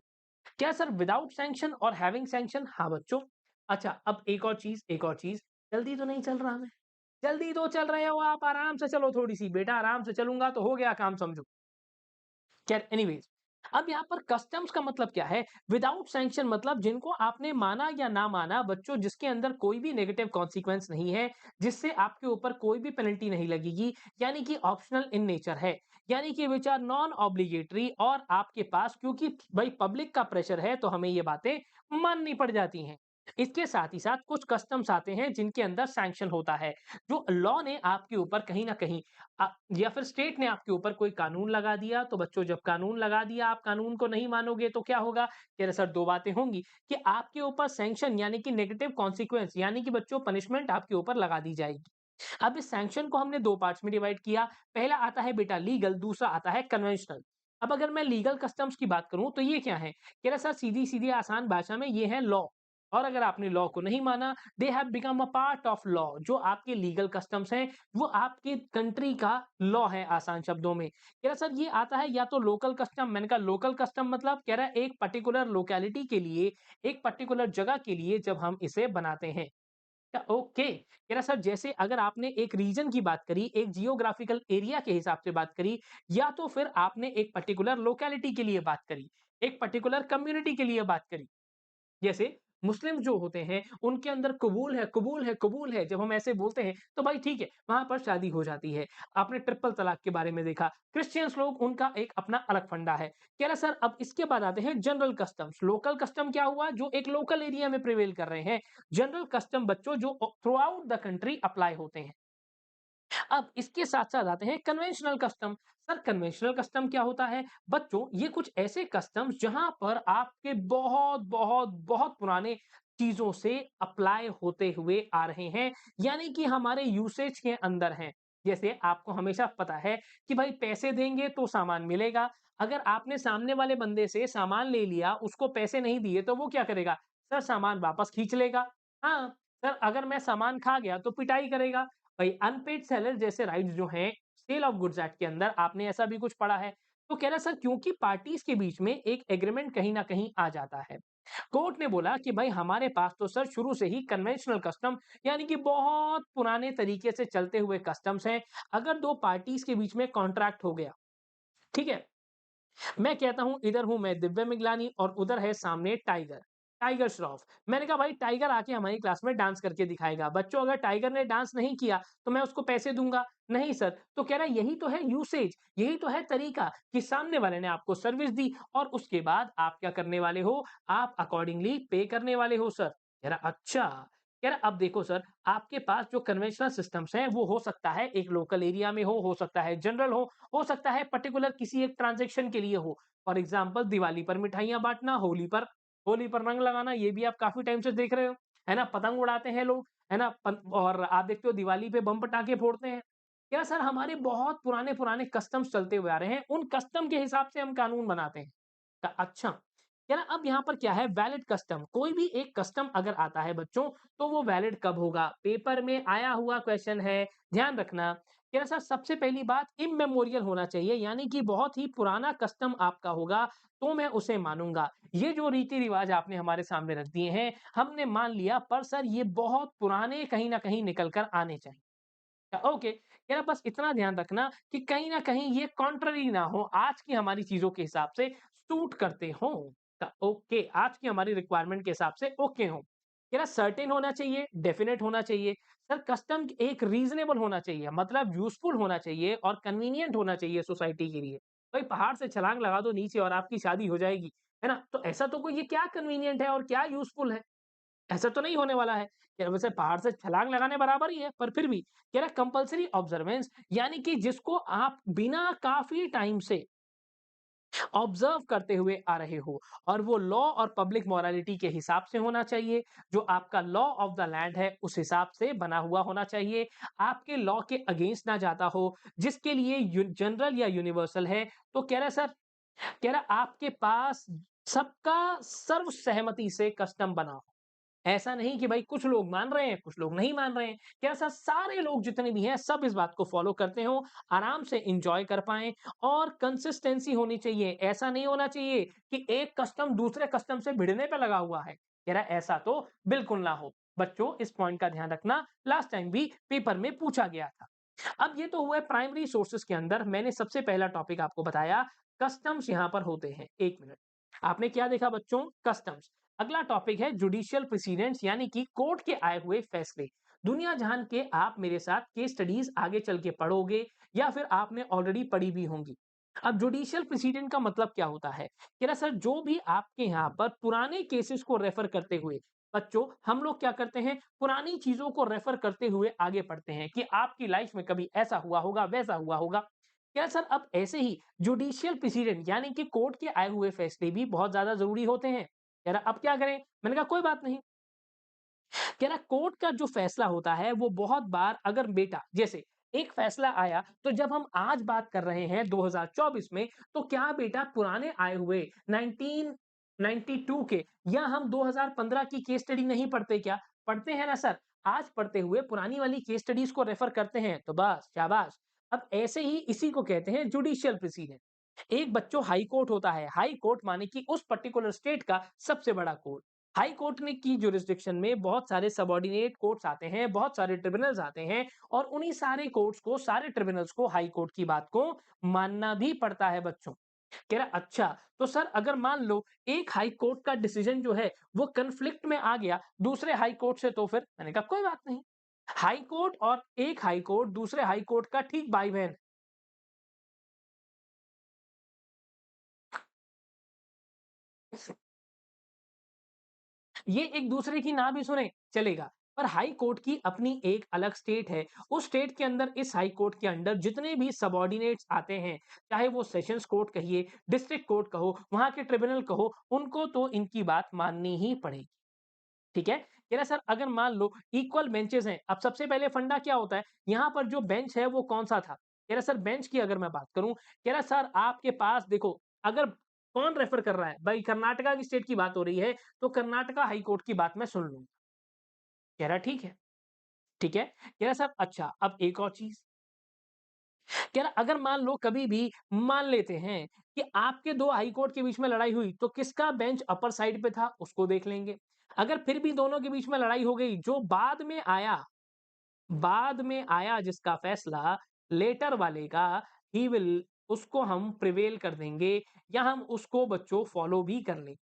क्या सर विदाउट सैंक्शन और हैविंग सैंक्शन? हाँ बच्चों। अच्छा अब एक और चीज, जल्दी तो नहीं चल रहा मैं? जल्दी तो चल रहे हो आप, आराम से चलो थोड़ी सी बेटा, आराम से चलूंगा तो हो गया काम समझो। खैर एनीवेज, अब यहाँ पर कस्टम्स का मतलब क्या है? विदाउट सैंक्शन मतलब जिनको आपने माना या ना माना बच्चों जिसके अंदर कोई भी नेगेटिव कॉन्सिक्वेंस नहीं है, जिससे आपके ऊपर कोई भी पेनल्टी नहीं लगेगी, यानी कि ऑप्शनल इन नेचर है। यानी कि विच आर नॉन ऑब्लिगेटरी और आपके पास क्योंकि भाई पब्लिक का प्रेशर है तो हमें ये बातें माननी पड़ जाती हैं। इसके साथ ही साथ कुछ कस्टम्स आते हैं जिनके अंदर सैंक्शन होता है, जो लॉ ने आपके ऊपर कहीं न कहीं या फिर स्टेट ने आपके ऊपर कोई कानून लगा दिया, तो बच्चों जब कानून लगा दिया, आप कानून को नहीं मानोगे तो क्या होगा? कह रहे सर 2 बातें होंगी कि आपके ऊपर सैंक्शन यानी कि नेगेटिव कॉन्सिक्वेंस यानी कि बच्चों पनिशमेंट आपके ऊपर लगा दी जाएगी। अब इस सैंक्शन को हमने 2 पार्ट्स में डिवाइड किया। पहला आता है बेटा लीगल, दूसरा आता है कन्वेंशनल। अब अगर मैं लीगल कस्टम्स की बात करूँ तो ये क्या है? कह रहा सर सीधी-सीधी आसान भाषा में ये है लॉ और अगर आपने लॉ को नहीं माना, they have become a part of law जो आपके लीगल कस्टम्स हैं, वो आपके कंट्री का लॉ है आसान शब्दों में। कह रहा सर ये आता है या तो लोकल कस्टम मैंने कहा लोकल कस्टम मतलब कह रहा है एक पर्टिकुलर लोकेलिटी के लिए, एक पर्टिकुलर जगह के लिए जब हम इसे बनाते हैं। ओके कह रहा सर जैसे अगर आपने एक रीजन की बात करी, एक जियोग्राफिकल एरिया के हिसाब से बात करी या तो फिर आपने एक पर्टिकुलर लोकेलिटी के लिए बात करी, एक पर्टिकुलर कम्युनिटी के लिए बात करी। जैसे मुस्लिम जो होते हैं, उनके अंदर कबूल है, कबूल है, कबूल है, जब हम ऐसे बोलते हैं, तो भाई ठीक है, वहाँ पर शादी हो जाती है। आपने ट्रिपल तलाक के बारे में देखा, क्रिश्चियंस लोग उनका एक अपना अलग फंडा है। कह रहा सर अब इसके बाद आते हैं जनरल कस्टम्स। लोकल कस्टम क्या हुआ? जो एक लोकल एरिया में प्रिवेल कर रहे हैं। जनरल कस्टम बच्चों जो through out the country apply होते हैं। अब इसके साथ-साथ आते हैं conventional custom. Sir conventional custom क्या होता है? बच्चों ये कुछ ऐसे कस्टम्स जहाँ पर आपके बहुत, बहुत, बहुत पुराने चीज़ों से अप्लाई होते हुए आ रहे हैं, यानी कि हमारे यूसेज के अंदर हैं। जैसे आपको हमेशा पता है कि भाई पैसे देंगे तो सामान मिलेगा। अगर आपने सामने वाले बंदे से सामान ले लिया, उसको पैसे नहीं दिए तो वो क्या करेगा? सर सामान वापस खींच लेगा। हाँ, सर अगर मैं सामान खा गया तो पिटाई करेगा। भाई अनपेड सेलर जैसे राइट्स जो हैं सेल ऑफ गुड्स एक्ट के अंदर आपने ऐसा भी कुछ पढ़ा है तो कह रहा सर क्योंकि पार्टीज के बीच में एक एग्रीमेंट कहीं ना कहीं आ जाता है कोर्ट ने बोला कि भाई हमारे पास तो सर शुरू से ही कन्वेंशनल कस्टम यानी कि बहुत पुराने तरीके से चलते हुए कस्टम्स हैं अगर दो पार्टीज के बीच में कॉन्ट्रैक्ट हो गया ठीक है मैं कहता हूँ इधर हूँ मैं दिव्य मिगलानी और उधर है सामने टाइगर टाइगर श्रॉफ मैंने कहा भाई टाइगर आके हमारी क्लास में डांस करके दिखाएगा बच्चों अगर टाइगर ने डांस नहीं किया तो मैं उसको पैसे दूंगा नहीं सर तो कह रहा है यही तो है यूसेज यही तो है तरीका कि सामने वाले ने आपको सर्विस दी और उसके बाद आप क्या करने वाले हो आप अकॉर्डिंगली पे करने वाले हो सर कह रहा अच्छा कह रहा अब देखो सर आपके पास जो कन्वेंशनल सिस्टम्स हैं वो हो सकता है एक लोकल एरिया में हो सकता है जनरल हो सकता है पर्टिकुलर किसी एक ट्रांजेक्शन के लिए हो फॉर एग्जाम्पल दिवाली पर मिठाइयां बांटना होली पर रंग लगाना ये भी आप काफी टाइम से देख रहे हो है ना पतंग उड़ाते हैं लोग है ना और आप देखते हो दिवाली पे बम पटाखे फोड़ते हैं क्या सर हमारे बहुत पुराने पुराने कस्टम्स चलते हुए आ रहे हैं उन कस्टम के हिसाब से हम कानून बनाते हैं अच्छा क्या ना अब यहाँ पर क्या है वैलिड कस्टम कोई भी एक कस्टम अगर आता है बच्चों तो वो वैलिड कब होगा पेपर में आया हुआ क्वेश्चन है ध्यान रखना क्या सर सबसे पहली बात इमेमोरियल होना चाहिए यानी कि बहुत ही पुराना कस्टम आपका होगा तो मैं उसे मानूंगा ये जो रीति रिवाज आपने हमारे सामने रख दिए हैं हमने मान लिया पर सर ये बहुत पुराने कहीं ना कहीं निकल कर आने चाहिए ओके यार बस इतना ध्यान रखना कि कहीं ना कहीं ये कॉन्ट्ररी ना हो आज की हमारी चीजों के हिसाब से सूट करते हो ओके आज की हमारी रिक्वायरमेंट के हिसाब से ओके हो यार सर्टेन होना चाहिए डेफिनेट होना चाहिए सर कस्टम एक रीजनेबल होना चाहिए मतलब यूजफुल होना चाहिए और कन्वीनियंट होना चाहिए सोसाइटी के लिए भाई पहाड़ से छलांग लगा दो नीचे और आपकी शादी हो जाएगी है ना तो ऐसा तो कोई ये क्या कन्वीनियंट है और क्या यूजफुल है ऐसा तो नहीं होने वाला है। क्या वैसे पहाड़ से छलांग लगाने बराबर ही है, पर फिर भी कह रहा है कंपल्सरी ऑब्जर्वेंस यानी कि जिसको आप बिना काफ़ी टाइम से ऑब्जर्व करते हुए आ रहे हो और वो लॉ और पब्लिक मोरालिटी के हिसाब से होना चाहिए। जो आपका लॉ ऑफ द लैंड है, उस हिसाब से बना हुआ होना चाहिए। आपके लॉ के अगेंस्ट ना जाता हो, जिसके लिए यू जनरल या यूनिवर्सल है। तो कह रहा है सर कह रहा आपके पास सबका सर्व सहमति से कस्टम बना हो। ऐसा नहीं कि भाई कुछ लोग मान रहे हैं, कुछ लोग नहीं मान रहे हैं। क्या ऐसा सारे लोग जितने भी हैं सब इस बात को फॉलो करते हो, आराम से एन्जॉय कर पाएँ और कंसिस्टेंसी होनी चाहिए। ऐसा नहीं होना चाहिए कि एक कस्टम दूसरे कस्टम से भिड़ने पे लगा हुआ है। कह रहा है ऐसा तो बिल्कुल ना हो। बच्चों इस पॉइंट का ध्यान रखना लास्ट टाइम भी पेपर में पूछा गया था। अब ये तो हुआ है प्राइमरी सोर्सेज़ के अंदर मैंने सबसे पहला टॉपिक आपको बताया कस्टम्स यहाँ पर होते हैं। एक मिनट, आपने क्या देखा बच्चों? कस्टम्स। अगला टॉपिक है जुडिशियल प्रेसिडेंट्स यानी कि कोर्ट के आए हुए फैसले। दुनिया जहान के आप मेरे साथ केस स्टडीज आगे चल के पढ़ोगे या फिर आपने ऑलरेडी पढ़ी भी होंगी। अब जुडिशियल प्रेसिडेंट का मतलब क्या होता है? कि ना सर, जो भी आपके यहाँ पर पुराने केसेस को रेफर करते हुए, बच्चों हम लोग क्या करते हैं, पुरानी चीजों को रेफर करते हुए आगे बढ़ते हैं कि आपकी लाइफ में कभी ऐसा हुआ होगा, वैसा हुआ होगा। क्या सर, अब ऐसे ही जुडिशियल प्रेसिडेंट यानी कि कोर्ट के आए हुए फैसले भी बहुत ज्यादा जरूरी होते हैं? कह रहा अब क्या करें? मैंने कहा कोई बात नहीं। कह रहा कोर्ट का जो फैसला होता है वो बहुत बार, अगर बेटा जैसे एक फैसला आया, तो जब हम आज बात कर रहे हैं 2024 में, तो क्या बेटा पुराने आए हुए 1992 के या हम 2015 की केस स्टडी नहीं पढ़ते क्या? पढ़ते हैं ना सर। आज पढ़ते हुए पुरानी वाली केस स्टडीज को रेफर करते हैं, तो बस शाबाश। अब ऐसे ही इसी को कहते हैं जुडिशियल प्रोसीडिंग। एक बच्चों हाई कोर्ट होता है। हाई कोर्ट माने कि उस पर्टिकुलर स्टेट का सबसे बड़ा कोर्ट। हाई कोर्ट ने की जुरिस्डिक्शन में बहुत सारे सबॉर्डिनेट कोर्ट्स आते हैं, बहुत सारे ट्रिब्यूनल्स आते हैं, और उन्हीं सारे कोर्ट्स को, सारे ट्रिब्यूनल्स को हाई कोर्ट की बात को मानना भी पड़ता है बच्चों। कह रहा अच्छा, तो सर अगर मान लो एक हाई कोर्ट का डिसीजन जो है वो कन्फ्लिक्ट में आ गया दूसरे हाई कोर्ट से, तो फिर मैंने कहा कोई बात नहीं। हाई कोर्ट और एक हाई कोर्ट दूसरे हाई कोर्ट का ठीक भाई बहन। ये एक दूसरे की ना भी सुने चलेगा, पर हाई कोर्ट की अपनी एक अलग स्टेट है। उस स्टेट के अंदर, इस हाई कोर्ट के अंदर जितने भी सबॉर्डिनेट्स आते हैं, चाहे वो सेशंस कोर्ट कहिए, डिस्ट्रिक्ट कोर्ट कहो, वहां के ट्रिब्यूनल कहो, उनको तो इनकी बात माननी ही पड़ेगी। ठीक है? कह रहा सर अगर मान लो इक्वल बेंचेस हैं, अब सबसे पहले फंडा क्या होता है, यहाँ पर जो बेंच है वो कौन सा था? कह रहा सर बेंच की अगर मैं बात करूं, कह रहा सर आपके पास देखो, अगर कौन रेफर कर रहा है भाई, कर्नाटका की स्टेट की बात हो रही है, तो कर्नाटका हाई कोर्ट की बात मैं सुन लूंगा। कह रहा ठीक है। ठीक है, कह रहा सर अच्छा, अब एक और चीज, कह रहा अगर मान लो कभी भी मान लेते हैं कि आपके दो हाई कोर्ट के बीच में लड़ाई हुई, तो किसका बेंच अपर साइड पे था उसको देख लेंगे। अगर फिर भी दोनों के बीच में लड़ाई हो गई, जो बाद में आया जिसका फैसला लेटर वाले का, ही विल, उसको हम प्रिवेल कर देंगे, या हम उसको बच्चों फॉलो भी कर लेंगे।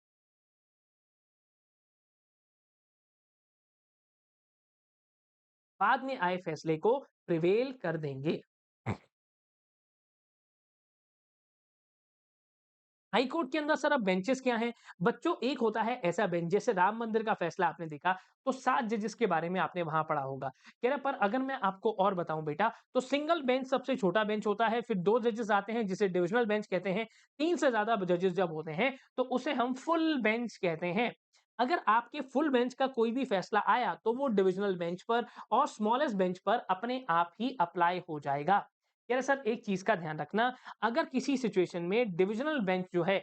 बाद में आए फैसले को प्रिवेल कर देंगे। हाई कोर्ट के अंदर सर अब बेंचेस क्या हैं? बच्चों एक होता है ऐसा बेंच, जैसे राम मंदिर का फैसला आपने देखा, तो 7 जजेस के बारे में आपने वहां पढ़ा होगा। कह रहा पर अगर मैं आपको और बताऊं बेटा, तो सिंगल बेंच सबसे छोटा बेंच होता है, फिर 2 जजेस आते हैं जिसे डिविजनल बेंच कहते हैं, 3 से ज्यादा जजेस जब होते हैं तो उसे हम फुल बेंच कहते हैं। अगर आपके फुल बेंच का कोई भी फैसला आया, तो वो डिविजनल बेंच पर और स्मॉलेस्ट बेंच पर अपने आप ही अप्लाई हो जाएगा। कह रहे सर एक चीज का ध्यान रखना, अगर किसी सिचुएशन में डिविजनल बेंच जो है,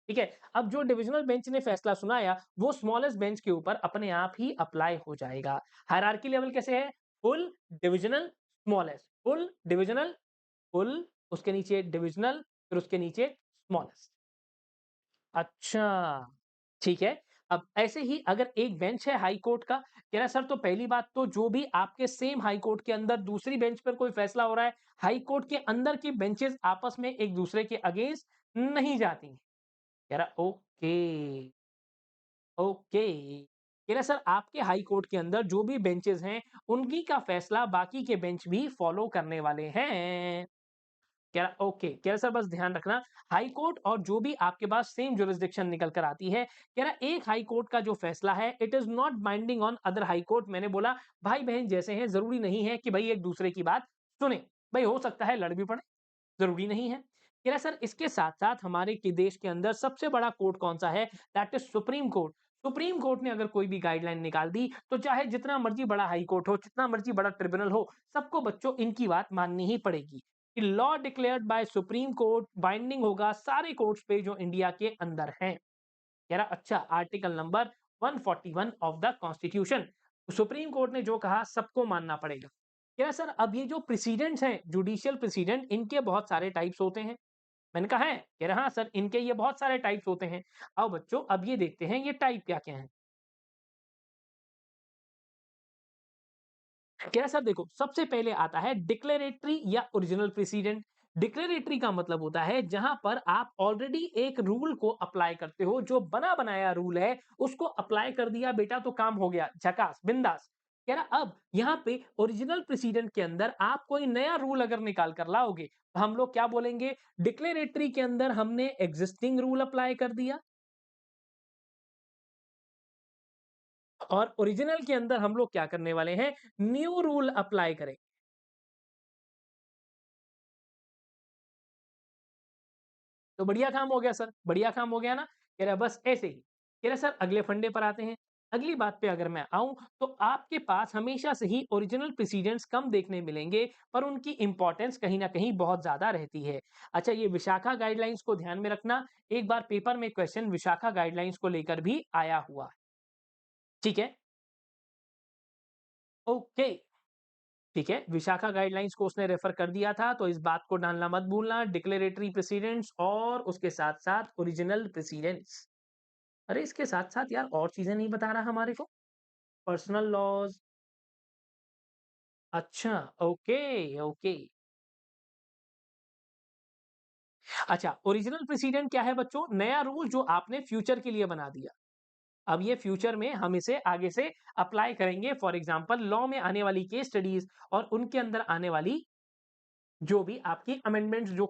ठीक है, अब जो डिविजनल बेंच ने फैसला सुनाया वो स्मॉलेस्ट बेंच के ऊपर अपने आप ही अप्लाई हो जाएगा। हायरार्की लेवल कैसे है? Full, divisional, smallest, full, divisional, full, उसके नीचे डिविजनल, फिर उसके नीचे स्मॉलेस्ट। अच्छा, ठीक है। अब ऐसे ही अगर एक बेंच है हाई कोर्ट का, कह रहा सर तो पहली बात तो जो भी आपके सेम हाई कोर्ट के अंदर दूसरी बेंच पर कोई फैसला हो रहा है, हाई कोर्ट के अंदर की बेंचेस आपस में एक दूसरे के अगेंस्ट नहीं जाती। कह रहा ओके, ओके। कह रहा सर आपके हाई कोर्ट के अंदर जो भी बेंचेस हैं, उनकी का फैसला बाकी के बेंच भी फॉलो करने वाले हैं। कह रहा ओके, कह रहा सर बस ध्यान रखना, हाई कोर्ट और जो भी आपके पास सेम जुरिस्डिक्शन निकल कर आती है, कह रहा एक हाई कोर्ट का जो फैसला है it is not binding on other high court. मैंने बोला भाई बहन जैसे हैं, जरूरी नहीं है कि भाई एक दूसरे की बात सुने। भाई हो सकता है लड़ भी पड़े, जरूरी नहीं है। कह रहा सर इसके साथ साथ हमारे के देश के अंदर सबसे बड़ा कोर्ट कौन सा है? That is supreme court. Supreme court ने अगर कोई भी गाइडलाइन निकाल दी, तो चाहे जितना मर्जी बड़ा हाई कोर्ट हो, जितना मर्जी बड़ा ट्रिब्यूनल हो, सबको बच्चों इनकी बात माननी ही पड़ेगी। कि law declared by supreme court binding होगा सारे कोर्ट्स पे जो इंडिया के अंदर हैं। कह रहा अच्छा, article number 141 of the constitution, supreme court ने जो कहा सबको मानना पड़ेगा। कह रहा सर अब ये जो प्रेसिडेंट्स हैं, जुडिशियल प्रेसिडेंट, इनके बहुत सारे टाइप्स होते हैं। मैंने कहा है? कह रहा हाँ सर इनके ये बहुत सारे टाइप्स होते हैं। आओ बच्चों अब ये देखते हैं ये टाइप क्या क्या है। कह रहा सर देखो, सबसे पहले आता है डिक्लेरेटरी या ओरिजिनल प्रेसिडेंट। डिक्लेरेटरी का मतलब होता है जहां पर आप ऑलरेडी एक रूल को अप्लाई करते हो, जो बना बनाया रूल है उसको अप्लाई कर दिया बेटा तो काम हो गया, झकास बिंदास। कह रहा अब यहां पे ओरिजिनल प्रेसिडेंट के अंदर आप कोई नया रूल अगर निकाल कर लाओगे तो हम लोग क्या बोलेंगे, डिक्लेरेटरी के अंदर हमने एग्जिस्टिंग रूल अप्लाई कर दिया और ओरिजिनल के अंदर हम लोग क्या करने वाले हैं, न्यू रूल अप्लाई करें। तो बढ़िया काम हो गया सर, बढ़िया काम हो गया ना? कह रहा बस ऐसे ही। कह रहा सर अगले फंडे पर आते हैं। अगली बात पे अगर मैं आऊँ तो आपके पास हमेशा से ही ओरिजिनल प्रेसिडेंट्स कम देखने मिलेंगे, पर उनकी इम्पोर्टेंस कहीं न कहीं बहुत ज़्यादा रहती है। अच्छा ये विशाखा गाइडलाइंस को ध्यान में रखना, एक बार पेपर में क्वेश्चन विशाखा गाइडलाइंस को लेकर भी आया हुआ है। ठीक है? ओके। ठीक है, विशाखा गाइडलाइंस को उसने रेफर कर दिया था, तो इस बात को डालना मत भूलना, डिक्लेरेटरी प्रेसिडेंट्स और उसके साथ-साथ ओरिजिनल प्रेसिडेंट्स। अरे इसके साथ-साथ यार और चीज़ें नहीं बता रहा हमारे को? Personal laws. अच्छा, ओके, ओके। अच्छा, ओरिजिनल प्रेसिडेंट क्या है बच्चों? नया रूल जो आपने फ्यूचर के लिए बना दिया। अब ये फ्यूचर में हम इसे आगे से अप्लाई करेंगे, फॉर एग्ज़ाम्पल लॉ में आने वाली केस स्टडीज़ और उनके अंदर आने वाली जो भी आपकी अमेंडमेंट्स जो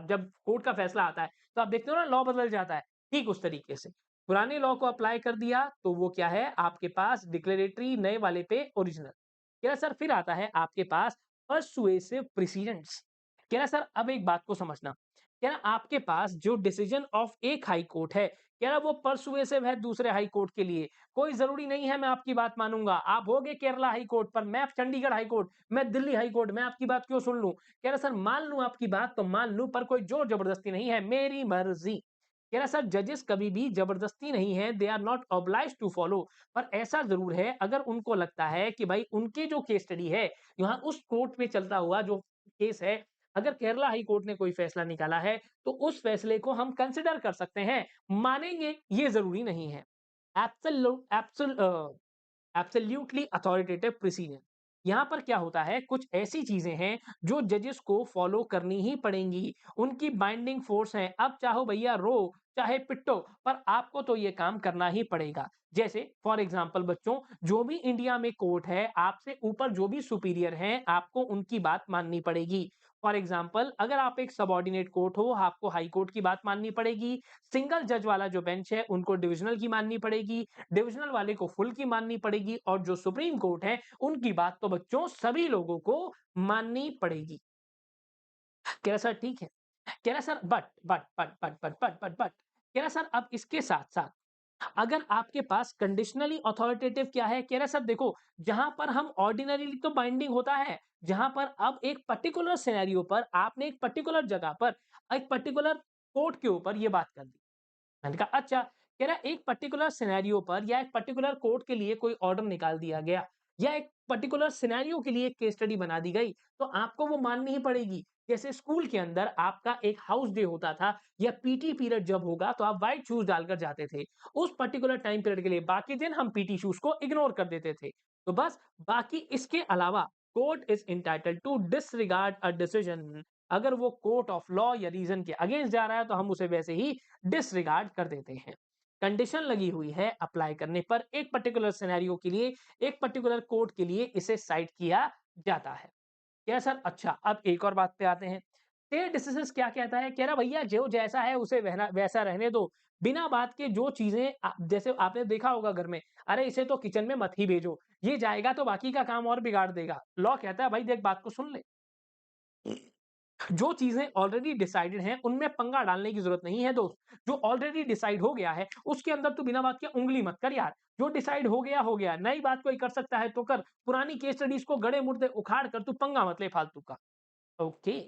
जब कोर्ट का फैसला आता है, तो आप देखते हो ना लॉ बदल जाता है, ठीक उस तरीके से। पुराने लॉ को अप्लाई कर दिया, तो वो क्या है आपके पास डिक्लेरेटरी, नए वाले पे ओरिजिनल। क्या सर फिर आता है आपके पास पर्सुएसिव प्रेसिडेंट्स। कह रहा सर अब एक बात को समझना, कह रहा आपके पास जो डिसीजन ऑफ एक हाई कोर्ट है, कह रहा वो पर्सुएसिव है दूसरे हाई कोर्ट के लिए। कोई ज़रूरी नहीं है मैं आपकी बात मानूँगा। आप होगे केरला हाई कोर्ट पर, मैं चंडीगढ़ हाई कोर्ट, मैं दिल्ली हाई कोर्ट, मैं आपकी बात क्यों सुन लूँ? कह रहा सर मान लूँ आपकी बात तो मान लूँ पर कोई ज़ोर ज़बरदस्ती नहीं है, मेरी मर्ज़ी। कह रहा सर जजेस कभी भी ज़बरदस्ती नहीं है, they are not obliged to follow. पर ऐसा ज़रूर है अगर उनको लगता है कि भाई उनकी जो केस स्टडी है, यहाँ उस कोर्ट में चलता हुआ जो केस है, अगर केरला हाई कोर्ट ने कोई फैसला निकाला है, तो उस फैसले को हम कंसिडर कर सकते हैं, मानेंगे ये ज़रूरी नहीं है। एब्सोल्यू एब्सोल एब्सोल्यूटली अथॉरिटेटिव प्रेसिडेंट। यहाँ पर क्या होता है कुछ ऐसी चीजें हैं जो जजेस को फॉलो करनी ही पड़ेंगी, उनकी बाइंडिंग फोर्स है, अब चाहो भैया रो चाहे पिट्टो, पर आपको तो ये काम करना ही पड़ेगा। जैसे फॉर एग्जांपल बच्चों, जो भी इंडिया में कोर्ट है आपसे ऊपर जो भी सुपीरियर हैं आपको उनकी बात माननी पड़ेगी। फॉर एग्जांपल अगर आप एक सबऑर्डिनेट कोर्ट हो आपको हाई कोर्ट की बात माननी पड़ेगी, सिंगल जज वाला जो बेंच है उनको डिविजनल की माननी पड़ेगी, डिविजनल वाले को फुल की माननी पड़ेगी और जो सुप्रीम कोर्ट है उनकी बात तो बच्चों सभी लोगों को माननी पड़ेगी। कह रहा सर ठीक है। कह रहा सर बट कह रहा सर अब इसके साथ-साथ अगर आपके पास कंडीशनली अथॉरिटेटिव क्या है? कह रहा सर देखो जहां पर हम ऑर्डिनरीली तो बाइंडिंग होता है, जहां पर अब एक पर्टिकुलर सिनेरियो पर आपने एक पर्टिकुलर जगह पर एक पर्टिकुलर कोर्ट के ऊपर ये बात कर दी। मैंने कहा अच्छा, कह रहा एक पर्टिकुलर सिनेरियो पर या एक पर्टिकुलर कोर्ट के लिए कोई ऑर्डर निकाल दिया गया या एक पर्टिकुलर सिनेरियो के लिए एक केस स्टडी बना दी गई, तो आपको वो माननी ही पड़ेगी। जैसे स्कूल के अंदर आपका एक हाउस डे होता था या पीटी पीरियड जब होगा तो आप व्हाइट शूज डालकर जाते थे। उस पर्टिकुलर टाइम पीरियड के लिए बाकी दिन हम पीटी शूज को इग्नोर कर देते थे। तो बस बाकी इसके अलावा court is entitled to disregard a decision. अगर वो कोर्ट ऑफ लॉ या रीजन के अगेंस्ट जा रहा है तो हम उसे वैसे ही डिसरिगार्ड कर देते हैं। कंडीशन लगी हुई है अप्लाई करने पर एक पर्टिकुलर सिनेरियो के लिए, एक पर्टिकुलर कोर्ट के लिए इसे साइट किया जाता है। क्या सर? अच्छा, अब एक और बात पे आते हैं। स्टे डिसिज़न्स क्या कहता है? कह रहा भैया जो जैसा है उसे वहना वैसा रहने दो। बिना बात के जो चीज़ें जैसे आपने देखा होगा घर में, अरे इसे तो किचन में मत ही भेजो, ये जाएगा तो बाकी का काम और बिगाड़ देगा। लॉ कहता है भाई देख बात को सुन ले। जो चीज़ें ऑलरेडी डिसाइडेड हैं, उनमें पंगा डालने की ज़रूरत नहीं है दोस्त। जो ऑलरेडी डिसाइड हो गया है, उसके अंदर तू बिना बात के उँगली मत कर यार। जो डिसाइड हो गया, हो गया। नई बात कोई कर सकता है तो कर। पुरानी केस स्टडीज़ को गड़े-मुर्दे उखाड़ कर तू पंगा मत ले फालतू का। ओके,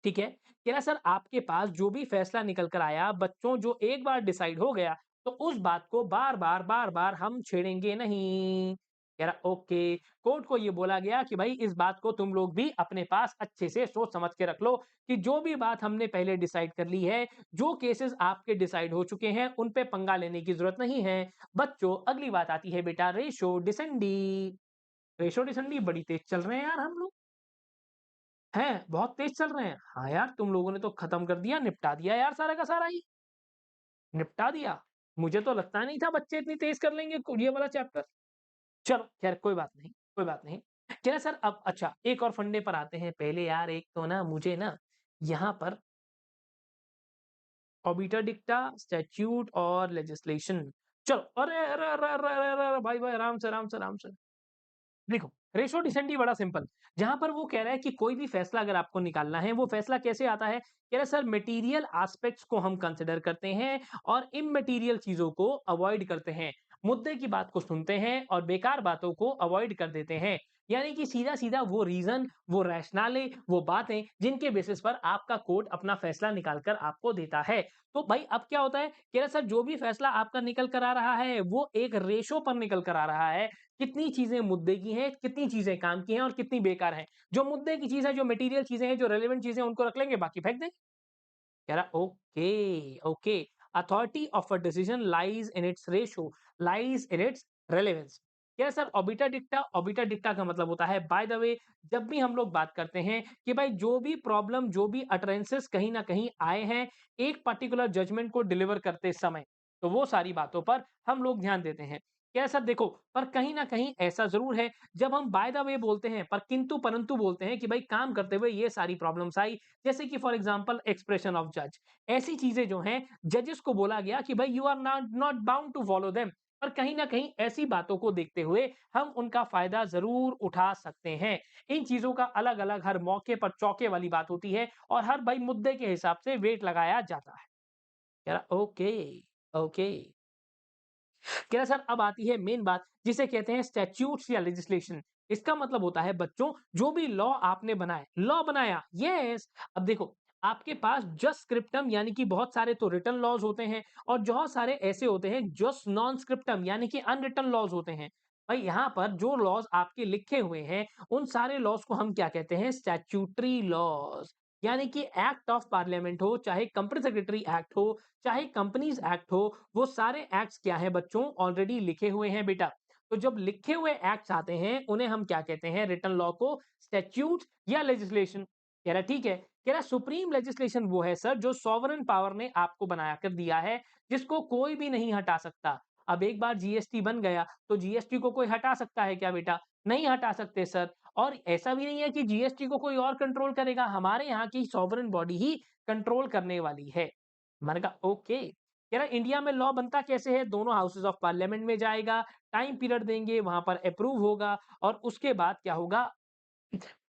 ठीक है। कह रहा सर आपके पास जो भी फैसला निकल कर आया, बच्चों जो एक बार डिसाइड हो गया, तो उस बात को बार-बार, बार-बार हम छेड़ेंगे नहीं। कह रहा ओके, कोर्ट को ये बोला गया कि भाई इस बात को तुम लोग भी अपने पास अच्छे से सोच समझ के रख लो कि जो भी बात हमने पहले डिसाइड कर ली है, जो केसेस आपके डिसाइड हो चुके हैं, उन पे पंगा लेने की ज़रूरत नहीं है। बच्चों अगली बात आती है बेटा रेशो डिसेंडी। रेशो डिसेंडी बड़ी तेज़ चल रहे हैं यार हम लोग। हैं, बहुत तेज चल रहे हैं। हाँ यार, तुम लोगों ने तो खत्म कर दिया, निपटा दिया यार सारा का सारा ही, निपटा दिया। मुझे तो लगता नहीं था बच्चे इतनी तेज कर लेंगे ये वाला चैप्टर। चलो खैर कोई बात नहीं, कोई बात नहीं। क्या है सर, अब अच्छा एक और फंडे पर आते हैं। पहले यार एक तो ना मुझे ना यहाँ पर ऑबिटर डिक्टा, स्टैट्यूट और लेजिस्लेशन। चलो, अरे, अरे, अरे, अरे, अरे, अरे, अरे, भाई, भाई, आराम से, आराम से, आराम से। देखो, रेशो डिसेंटी बड़ा सिंपल, जहाँ पर वो कह रहा है कि कोई भी फैसला अगर आपको निकालना है, वो फैसला कैसे आता है? कह रहा है सर मटेरियल एस्पेक्ट्स को हम कंसिडर करते हैं और इमैटेरियल चीज़ों को अवॉइड करते हैं। मुद्दे की बात को सुनते हैं और बेकार बातों को अवॉइड कर देते हैं। यानी कि सीधा-सीधा वो रीज़न, वो रैशनले, वो बातें जिनके बेसिस पर आपका कोर्ट अपना फैसला निकाल कर आपको देता है। तो भाई अब क्या होता है? कह रहा है सर जो भी फैसला आपका निकल कर आ रहा है, वो एक रेशो पर निकल कर आ रहा है। कितनी चीज़ें मुद्दे की हैं, कितनी चीज़ें काम की हैं और कितनी बेकार हैं। जो मुद्दे की चीज़ है, जो मटेरियल चीज़ें हैं, जो रेलेवेंट चीज़ें हैं, उनको रख लेंगे, बाकी फेंक देंगे। कह रहा okay, okay. Authority of a decision lies in its ratio, lies in its relevance. कह रहा सर ऑबिटा डिक्टा का मतलब होता है बाय द वे जब भी हम लोग बात करते हैं कि भाई जो भी प्रॉब्लम, जो भी अटरेंसेस कहीं न कहीं आए हैं, एक पर्टिकुलर जजमेंट को डिलीवर करते समय, तो वो सारी बातों पर हम लोग ध्यान देते हैं। क्या सर देखो, पर कहीं न कहीं ऐसा ज़रूर है, जब हम बाय द वे बोलते हैं, पर किंतु परंतु बोलते हैं कि भाई काम करते हुए ये सारी प्रॉब्लम्स आई, जैसे कि फॉर एग्जांपल एक्सप्रेशन ऑफ जज। ऐसी चीजें जो हैं जजेस को बोला गया कि भाई you are not not bound to follow them. पर कहीं ना कहीं ऐसी बातों को देखते हुए हम उनका फायदा जरूर उठा सकते हैं। इन चीजों का अलग अलग हर मौके पर चौके वाली बात होती है और हर भाई मुद्दे के हिसाब से वेट लगाया जाता है। कह रहा ओके, ओके। कह रहा सर अब आती है मेन बात जिसे कहते हैं स्टैट्यूट्स या लेजिस्लेशन। इसका मतलब होता है बच्चों जो भी लॉ आपने बनाए, लॉ बनाया, यस। अब देखो, आपके पास जस्ट स्क्रिप्टम यानी कि बहुत सारे तो रिटन लॉज होते हैं और बहुत सारे ऐसे होते हैं जस्ट नॉन स्क्रिप्टम यानी कि अनरिटन लॉज होते हैं। भाई यहाँ पर जो लॉज आपके लिखे हुए हैं उन सारे लॉज को हम क्या कहते हैं? Statutory laws. यानी कि एक्ट ऑफ पार्लियामेंट हो, चाहे कंपनी सेक्रेटरी एक्ट हो, चाहे कंपनीज एक्ट हो, वो सारे एक्ट्स क्या है बच्चों? ऑलरेडी लिखे हुए हैं बेटा। तो जब लिखे हुए एक्ट्स आते हैं उन्हें हम क्या कहते हैं? रिटन लॉ को स्टैट्यूट या लेजिस्लेशन। कह रहा ठीक है। कह रहा सुप्रीम लेजिस्लेशन वो है सर जो सॉवरेन पावर ने आपको बना कर दिया है, जिसको कोई भी नहीं हटा सकता। अब एक बार जीएसटी बन गया तो जीएसटी को कोई हटा सकता है क्या बेटा? नहीं हटा सकते सर। और ऐसा भी नहीं है कि जीएसटी को कोई और कंट्रोल करेगा, हमारे यहाँ की सॉवरेन बॉडी ही कंट्रोल करने वाली है। मैंने कहा ओके। कह रहा इंडिया में लॉ बनता कैसे है? दोनों हाउसेज ऑफ पार्लियामेंट में जाएगा, टाइम पीरियड देंगे, वहां पर अप्रूव होगा और उसके बाद क्या होगा?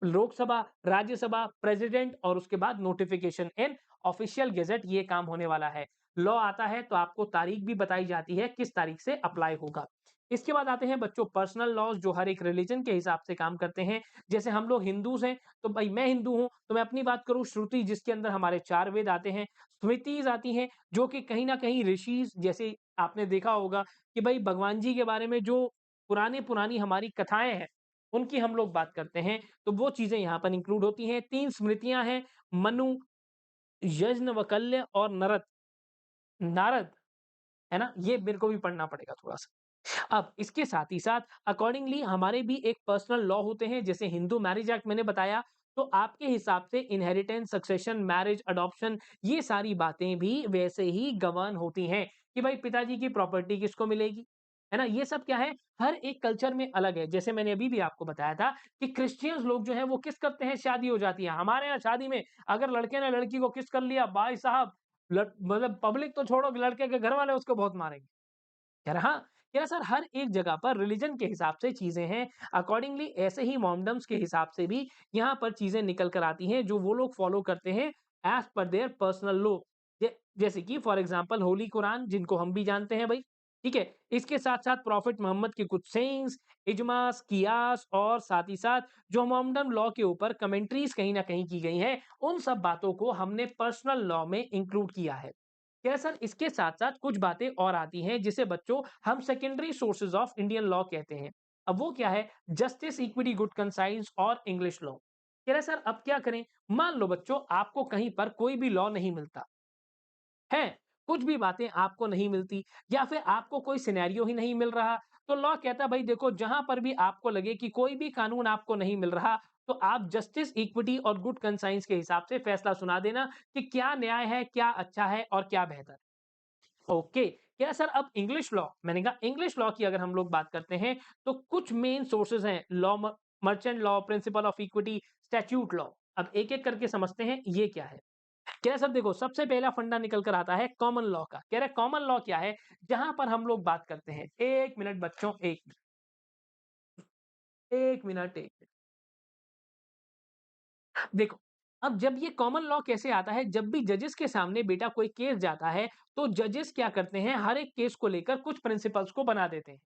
लोकसभा, राज्यसभा, प्रेसिडेंट और उसके बाद नोटिफिकेशन इन ऑफिशियल गेजेट, ये काम होने वाला है। लॉ आता है तो आपको तारीख भी बताई जाती है किस तारीख से अप्लाई होगा। इसके बाद आते हैं बच्चों पर्सनल लॉज जो हर एक रिलीजन के हिसाब से काम करते हैं। जैसे हम लोग हिंदूज हैं तो भाई मैं हिंदू हूं तो मैं अपनी बात करूं, श्रुति जिसके अंदर हमारे 4 वेद आते हैं, स्मृतिज आती हैं जो कि कहीं ना कहीं ऋषि, जैसे आपने देखा होगा कि भाई भगवान जी के बारे में जो पुरानी पुरानी हमारी कथाएं हैं उनकी हम लोग बात करते हैं, तो वो चीज़ें यहाँ पर इंक्लूड होती हैं। 3 स्मृतियाँ हैं, मनु, यज्ञवल्क्य और नारद, है ना? ये मेरे को भी पढ़ना पड़ेगा थोड़ा-सा। अब इसके साथ ही साथ अकॉर्डिंगली हमारे भी एक पर्सनल लॉ होते हैं, जैसे हिंदू मैरिज एक्ट मैंने बताया, तो आपके हिसाब से इनहेरिटेंस, सक्सेशन, मैरिज, अडॉप्शन ये सारी बातें भी वैसे ही गवर्न होती हैं कि भाई पिताजी की प्रॉपर्टी किसको मिलेगी, है ना? ये सब क्या है, हर एक कल्चर में अलग है। जैसे मैंने अभी भी आपको बताया था कि क्रिश्चियंस लोग जो हैं वो किस करते हैं? शादी हो जाती है। हमारे यहाँ शादी में अगर लड़के ने लड़की को किस कर लिया, भाई साहब मतलब पब्लिक तो छोड़ो, लड़के के घर वाले उसको बहुत मारेंगे। कह रहा हाँ, कह रहा सर हर एक जगह पर रिलीजन के हिसाब से चीजें हैं, अकॉर्डिंगली ऐसे ही मॉमडम्स के हिसाब से भी यहाँ पर चीजें निकल कर आती हैं जो वो लोग फॉलो करते हैं as per their personal law. जैसे कि फॉर एग्जांपल होली कुरान जिनको हम भी जानते हैं भाई, ठीक है। इसके साथ साथ प्रॉफिट मोहम्मद की कुछ सेइंग्स, इजमास, कियास और साथ ही साथ जो मोमडम लॉ के ऊपर कमेंट्रीज कहीं ना कहीं की गई हैं, उन सब बातों को हमने पर्सनल लॉ में इंक्लूड किया है। क्या सर इसके साथ-साथ कुछ बातें और आती हैं जिसे बच्चों हम secondary sources of Indian law कहते हैं। अब वो क्या है? जस्टिस, इक्विटी, गुड कंसाइंस और इंग्लिश लॉ। कह रहे सर अब क्या करें? मान लो बच्चों आपको कहीं पर कोई भी लॉ नहीं मिलता है, कुछ भी बातें आपको नहीं मिलती या फिर आपको कोई सिनेरियो ही नहीं मिल रहा, तो लॉ कहता है भाई देखो जहां पर भी आपको लगे कि कोई भी कानून आपको नहीं मिल रहा, तो आप जस्टिस, इक्विटी और गुड कंसाइंस के हिसाब से फैसला सुना देना कि क्या न्याय है, क्या अच्छा है और क्या बेहतर है। ओके, क्या सर अब इंग्लिश लॉ, मैंने कहा इंग्लिश लॉ की अगर हम लोग बात करते हैं तो कुछ मेन सोर्सेज हैं, law, merchant law, principle of equity, statute law. अब एक एक करके समझते हैं ये क्या है। कह रहे सर देखो, सबसे पहला फंडा निकल कर आता है कॉमन लॉ का। कह रहे कॉमन लॉ क्या है, जहां पर हम लोग बात करते हैं, एक मिनट बच्चों, एक मिनट, देखो, अब जब ये कॉमन लॉ कैसे आता है, जब भी जजेस के सामने बेटा कोई केस जाता है, तो जजेस क्या करते हैं, हर एक केस को लेकर कुछ प्रिंसिपल्स को बना देते हैं।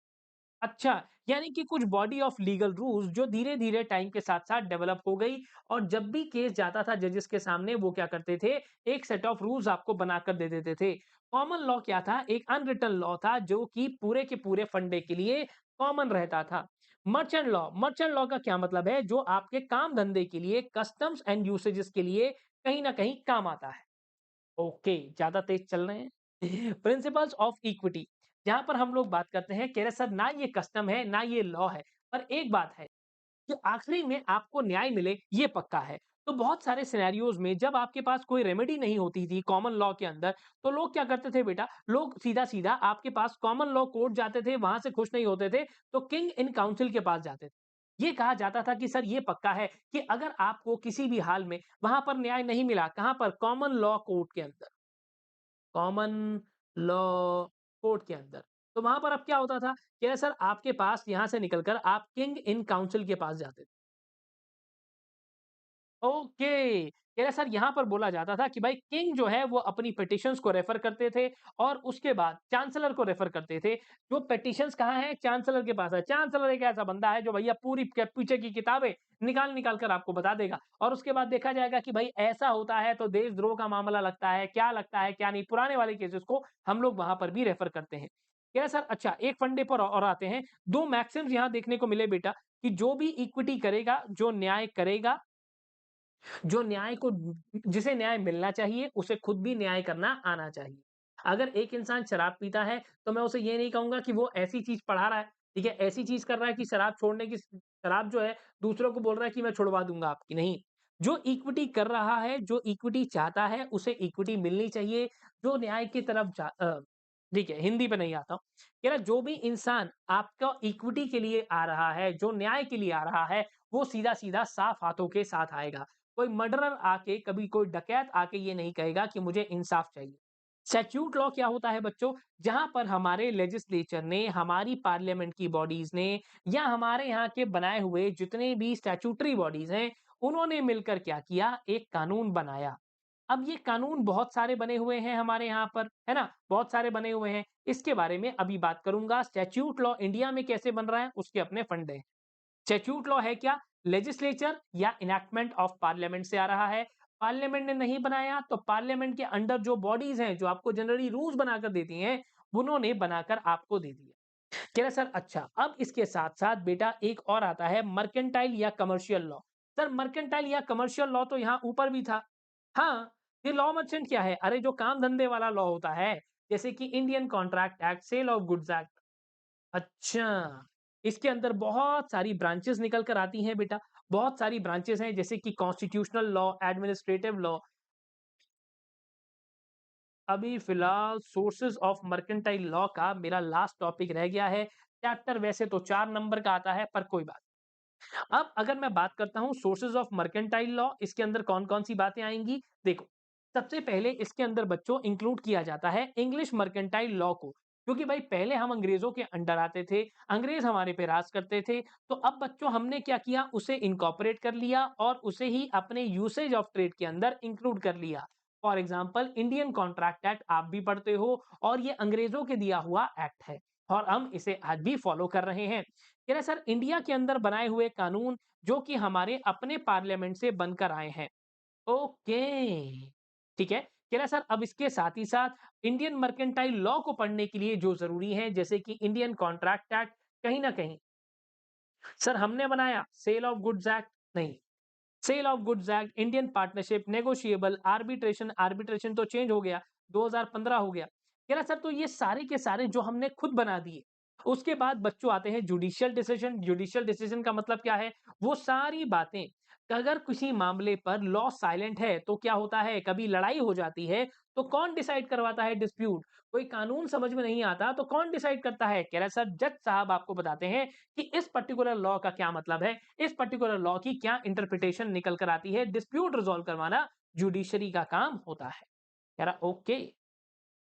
अच्छा, यानी कि कुछ बॉडी ऑफ लीगल रूल्स जो धीरे-धीरे टाइम के साथ-साथ डेवलप हो गई, और जब भी केस जाता था जजेस के सामने, वो क्या करते थे, एक सेट ऑफ रूल्स आपको बनाकर दे देते थे। कॉमन लॉ क्या था, एक अनरिटन लॉ था जो कि पूरे के पूरे फंडे के लिए कॉमन रहता था। मर्चेंट लॉ का क्या मतलब है, जो आपके काम धंधे के लिए, कस्टम्स एंड यूसेजेस के लिए कहीं ना कहीं काम आता है। ओके, ज्यादा तेज चल रहे हैं। प्रिंसिपल्स ऑफ इक्विटी, जहां पर हम लोग बात करते हैं, कह रहे सर ना ये कस्टम है ना ये लॉ है, पर एक बात है कि आखिरी में आपको न्याय मिले ये पक्का है। तो बहुत सारे सिनेरियोज में जब आपके पास कोई रेमेडी नहीं होती थी कॉमन लॉ के अंदर, तो लोग क्या करते थे बेटा, लोग सीधा सीधा आपके पास कॉमन लॉ कोर्ट जाते थे, वहां से खुश नहीं होते थे तो किंग इन काउंसिल के पास जाते थे। ये कहा जाता था कि सर ये पक्का है कि अगर आपको किसी भी हाल में वहां पर न्याय नहीं मिला, कहां पर, कॉमन लॉ कोर्ट के अंदर, कॉमन लॉ कोर्ट के अंदर, तो वहां पर अब क्या होता था, कि सर आपके पास यहां से निकलकर आप किंग इन काउंसिल के पास जाते थे। ओके, कह रहे सर यहाँ पर बोला जाता था कि भाई किंग जो है वो अपनी पिटिशंस को रेफर करते थे, और उसके बाद चांसलर को रेफर करते थे। जो पिटिशंस कहाँ है, चांसलर के पास है। चांसलर एक ऐसा बंदा है जो भैया पूरी पीछे की किताबें निकाल निकाल कर आपको बता देगा, और उसके बाद देखा जाएगा कि भाई ऐसा होता है तो देशद्रोह का मामला लगता है क्या नहीं, पुराने वाले केसेस को हम लोग वहां पर भी रेफर करते हैं। कह रहे सर अच्छा, एक फंडे पर और आते हैं, दो मैक्सिम्स यहाँ देखने को मिले बेटा, कि जो भी इक्विटी करेगा, जो न्याय करेगा, जो न्याय को, जिसे न्याय मिलना चाहिए, उसे खुद भी न्याय करना आना चाहिए। अगर एक इंसान शराब पीता है, तो मैं उसे ये नहीं कहूँगा कि वो ऐसी चीज़ पढ़ा रहा है, ठीक है? ऐसी चीज़ कर रहा है कि शराब छोड़ने की, शराब जो है दूसरों को बोल रहा है कि मैं छुड़वा दूँगा आपकी, नहीं। जो इक्विटी कर रहा है, जो इक्विटी चाहता है, उसे इक्विटी मिलनी चाहिए, जो न्याय की तरफ ठीक है, हिंदी पे नहीं आता हूँ। कह रहा जो भी इंसान आपका इक्विटी के लिए आ रहा है, जो न्याय के लिए आ रहा है, वो सीधा-सीधा साफ हाथों के साथ आएगा। कोई मर्डरर आके, कभी कोई डकैत आके ये नहीं कहेगा कि मुझे इंसाफ चाहिए। स्टैट्यूट लॉ क्या होता है बच्चों, जहां पर हमारे लेजिस्लेचर ने, हमारी पार्लियामेंट की बॉडीज ने, या हमारे यहाँ के बनाए हुए जितने भी स्टैट्यूटरी बॉडीज हैं, उन्होंने मिलकर क्या किया, एक कानून बनाया। अब ये कानून बहुत सारे बने हुए हैं हमारे यहाँ पर, है ना, बहुत सारे बने हुए हैं। इसके बारे में अभी बात करूंगा। स्टैट्यूट लॉ इंडिया में कैसे बन रहा है, उसके अपने फंडे हैं। स्टैट्यूट लॉ है क्या, लेजिस्लेचर या इनैक्टमेंट ऑफ पार्लियामेंट से आ रहा है। पार्लियामेंट ने नहीं बनाया तो पार्लियामेंट के अंडर जो बॉडीज हैं, जो आपको जनरली रूल्स बनाकर देती हैं, उन्होंने बनाकर आपको दे दिया। कह रहे सर अच्छा, अब इसके साथ साथ बेटा एक और आता है, मर्केंटाइल या कमर्शियल लॉ। सर मर्केंटाइल या कमर्शियल लॉ तो यहाँ ऊपर भी था। हाँ, ये लॉ मर्चेंट क्या है, अरे जो काम धंधे वाला लॉ होता है, जैसे कि Indian contract act, sale of goods act. अच्छा, इसके अंदर बहुत सारी ब्रांचेस निकल कर आती हैं बेटा, बहुत सारी ब्रांचेस हैं, जैसे कि कॉन्स्टिट्यूशनल लॉ, एडमिनिस्ट्रेटिव लॉ। अभी फिलहाल सोर्सेज ऑफ मर्केंटाइल लॉ का मेरा लास्ट टॉपिक रह गया है। चैप्टर वैसे तो 4 नंबर का आता है, पर कोई बात। अब अगर मैं बात करता हूं सोर्सेज ऑफ मर्केंटाइल लॉ, इसके अंदर कौन-कौन सी बातें आएंगी? देखो, सबसे पहले इसके अंदर बच्चों इंक्लूड किया जाता है इंग्लिश मर्केंटाइल लॉ को, क्योंकि भाई पहले हम अंग्रेजों के अंडर आते थे, अंग्रेज हमारे पे राज करते थे, तो अब बच्चों हमने क्या किया, उसे इनकॉर्पोरेट कर लिया और उसे ही अपने यूसेज ऑफ ट्रेड के अंदर इंक्लूड कर लिया। For example Indian contract act आप भी पढ़ते हो, और ये अंग्रेजों के दिया हुआ एक्ट है, और हम इसे आज भी फॉलो कर रहे हैं। कह रहे सर इंडिया के अंदर बनाए हुए कानून जो कि हमारे अपने पार्लियामेंट से बनकर आए हैं। ओके, ठीक है। कह रहा सर अब इसके साथ ही साथ इंडियन मर्केंटाइल लॉ को पढ़ने के लिए जो जरूरी है, जैसे कि इंडियन कॉन्ट्रैक्ट एक्ट, कहीं ना कहीं सर हमने बनाया, सेल ऑफ गुड्स एक्ट नहीं, sale of goods act, Indian partnership, negotiable, arbitration, arbitration तो चेंज हो गया, 2015 हो गया। कह रहा सर तो ये सारे के सारे जो हमने खुद बना दिए, उसके बाद बच्चों आते हैं जुडिशियल डिसीजन। जुडिशियल डिसीजन का मतलब क्या है, वो सारी बातें अगर किसी मामले पर लॉ साइलेंट है तो क्या होता है, कभी लड़ाई हो जाती है तो कौन डिसाइड करवाता है डिस्प्यूट? कोई कानून समझ में नहीं आता तो कौन डिसाइड करता है? कह रहा है सर जज साहब आपको बताते हैं कि इस पर्टिकुलर लॉ का क्या मतलब है, इस पर्टिकुलर लॉ की क्या इंटरप्रिटेशन निकल कर आती है। डिस्प्यूट रिजॉल्व करवाना जुडिशरी का काम होता है। कह रहा ओके,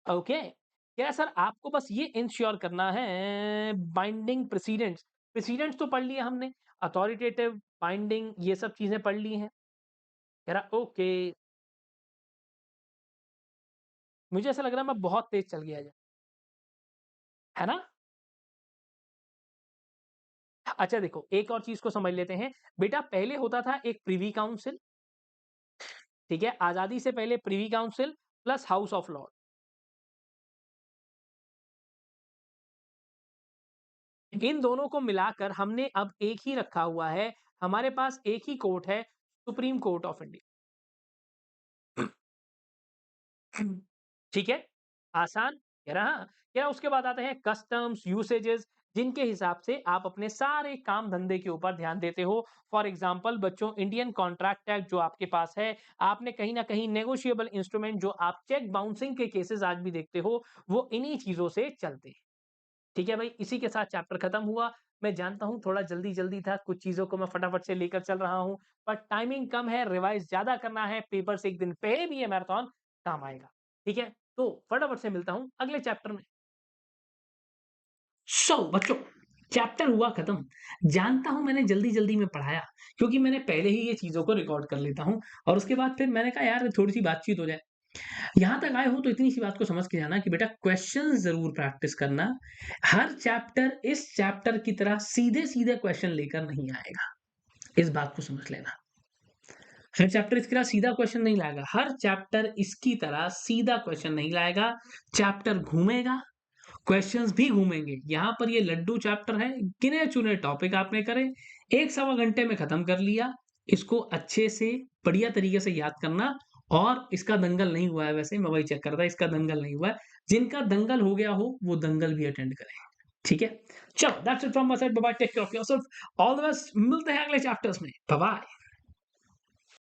ओके। कह रहा सर आपको बस ये इंश्योर करना है बाइंडिंग प्रेसिडेंट्स। प्रेसिडेंट्स तो पढ़ लिए हमने, अथॉरिटेटिव, बाइंडिंग ये सब चीजें पढ़ ली हैं। कह रहा ओके। मुझे ऐसा लग रहा है मैं बहुत तेज चल गया है ना? अच्छा देखो, एक और चीज को समझ लेते हैं। बेटा पहले होता था एक प्रिवी काउंसिल, ठीक है? आजादी से पहले privy council plus house of lord. इन दोनों को मिलाकर हमने अब एक ही रखा हुआ है। हमारे पास एक ही कोर्ट है, सुप्रीम कोर्ट ऑफ इंडिया। ठीक है? आसान? कह रहा हाँ, कह रहा उसके बाद आते हैं कस्टम्स, यूसेजेस, जिनके हिसाब से आप अपने सारे काम धंधे के ऊपर ध्यान देते हो। फॉर एग्जाम्पल बच्चों, इंडियन कॉन्ट्रैक्ट एक्ट जो आपके पास है, आपने कहीं ना कहीं नेगोशिएबल इंस्ट्रूमेंट जो आप चेक बाउंसिंग के केसेस आज भी देखते हो, वो इन्हीं चीजों से चलते हैं। ठीक है भाई, इसी के साथ चैप्टर खत्म हुआ। मैं जानता हूँ थोड़ा जल्दी जल्दी था, कुछ चीजों को मैं फटाफट से लेकर चल रहा हूँ, पर टाइमिंग कम है, रिवाइज ज्यादा करना है, पेपर से एक दिन पहले भी ये मैराथन काम आएगा। ठीक है, तो फटाफट से मिलता हूँ अगले चैप्टर में। बच्चों, चैप्टर हुआ खत्म। जानता हूं मैंने जल्दी जल्दी में पढ़ाया, क्योंकि मैंने पहले ही ये चीजों को रिकॉर्ड कर लेता हूं, और उसके बाद फिर मैंने कहा यार थोड़ी सी बातचीत हो जाए। यहां तक आए हो तो इतनी सी बात को समझ के जाना कि बेटा क्वेश्चन जरूर प्रैक्टिस करना। हर चैप्टर इस चैप्टर की तरह सीधे सीधे क्वेश्चन लेकर नहीं आएगा, इस बात को समझ लेना। हर चैप्टर इसकी तरह सीधा क्वेश्चन नहीं लाएगा, हर चैप्टर इसकी तरह सीधा क्वेश्चन नहीं लाएगा। चैप्टर घूमेगा, क्वेश्चंस भी घूमेंगे। यहां पर ये लड्डू चैप्टर है, गिने चुने टॉपिक आपने करे, एक सवा घंटे में खत्म कर लिया। इसको अच्छे से बढ़िया तरीके से याद करना। और इसका दंगल नहीं हुआ है, वैसे मैं वही चेक कर रहा था, इसका दंगल नहीं हुआ है। जिनका दंगल हो गया हो वो दंगल भी अटेंड करें। ठीक है, चलो that's it from my side. Bye bye, take care of yourself, all the best. मिलते हैं अगले चैप्टर्स में। Bye bye.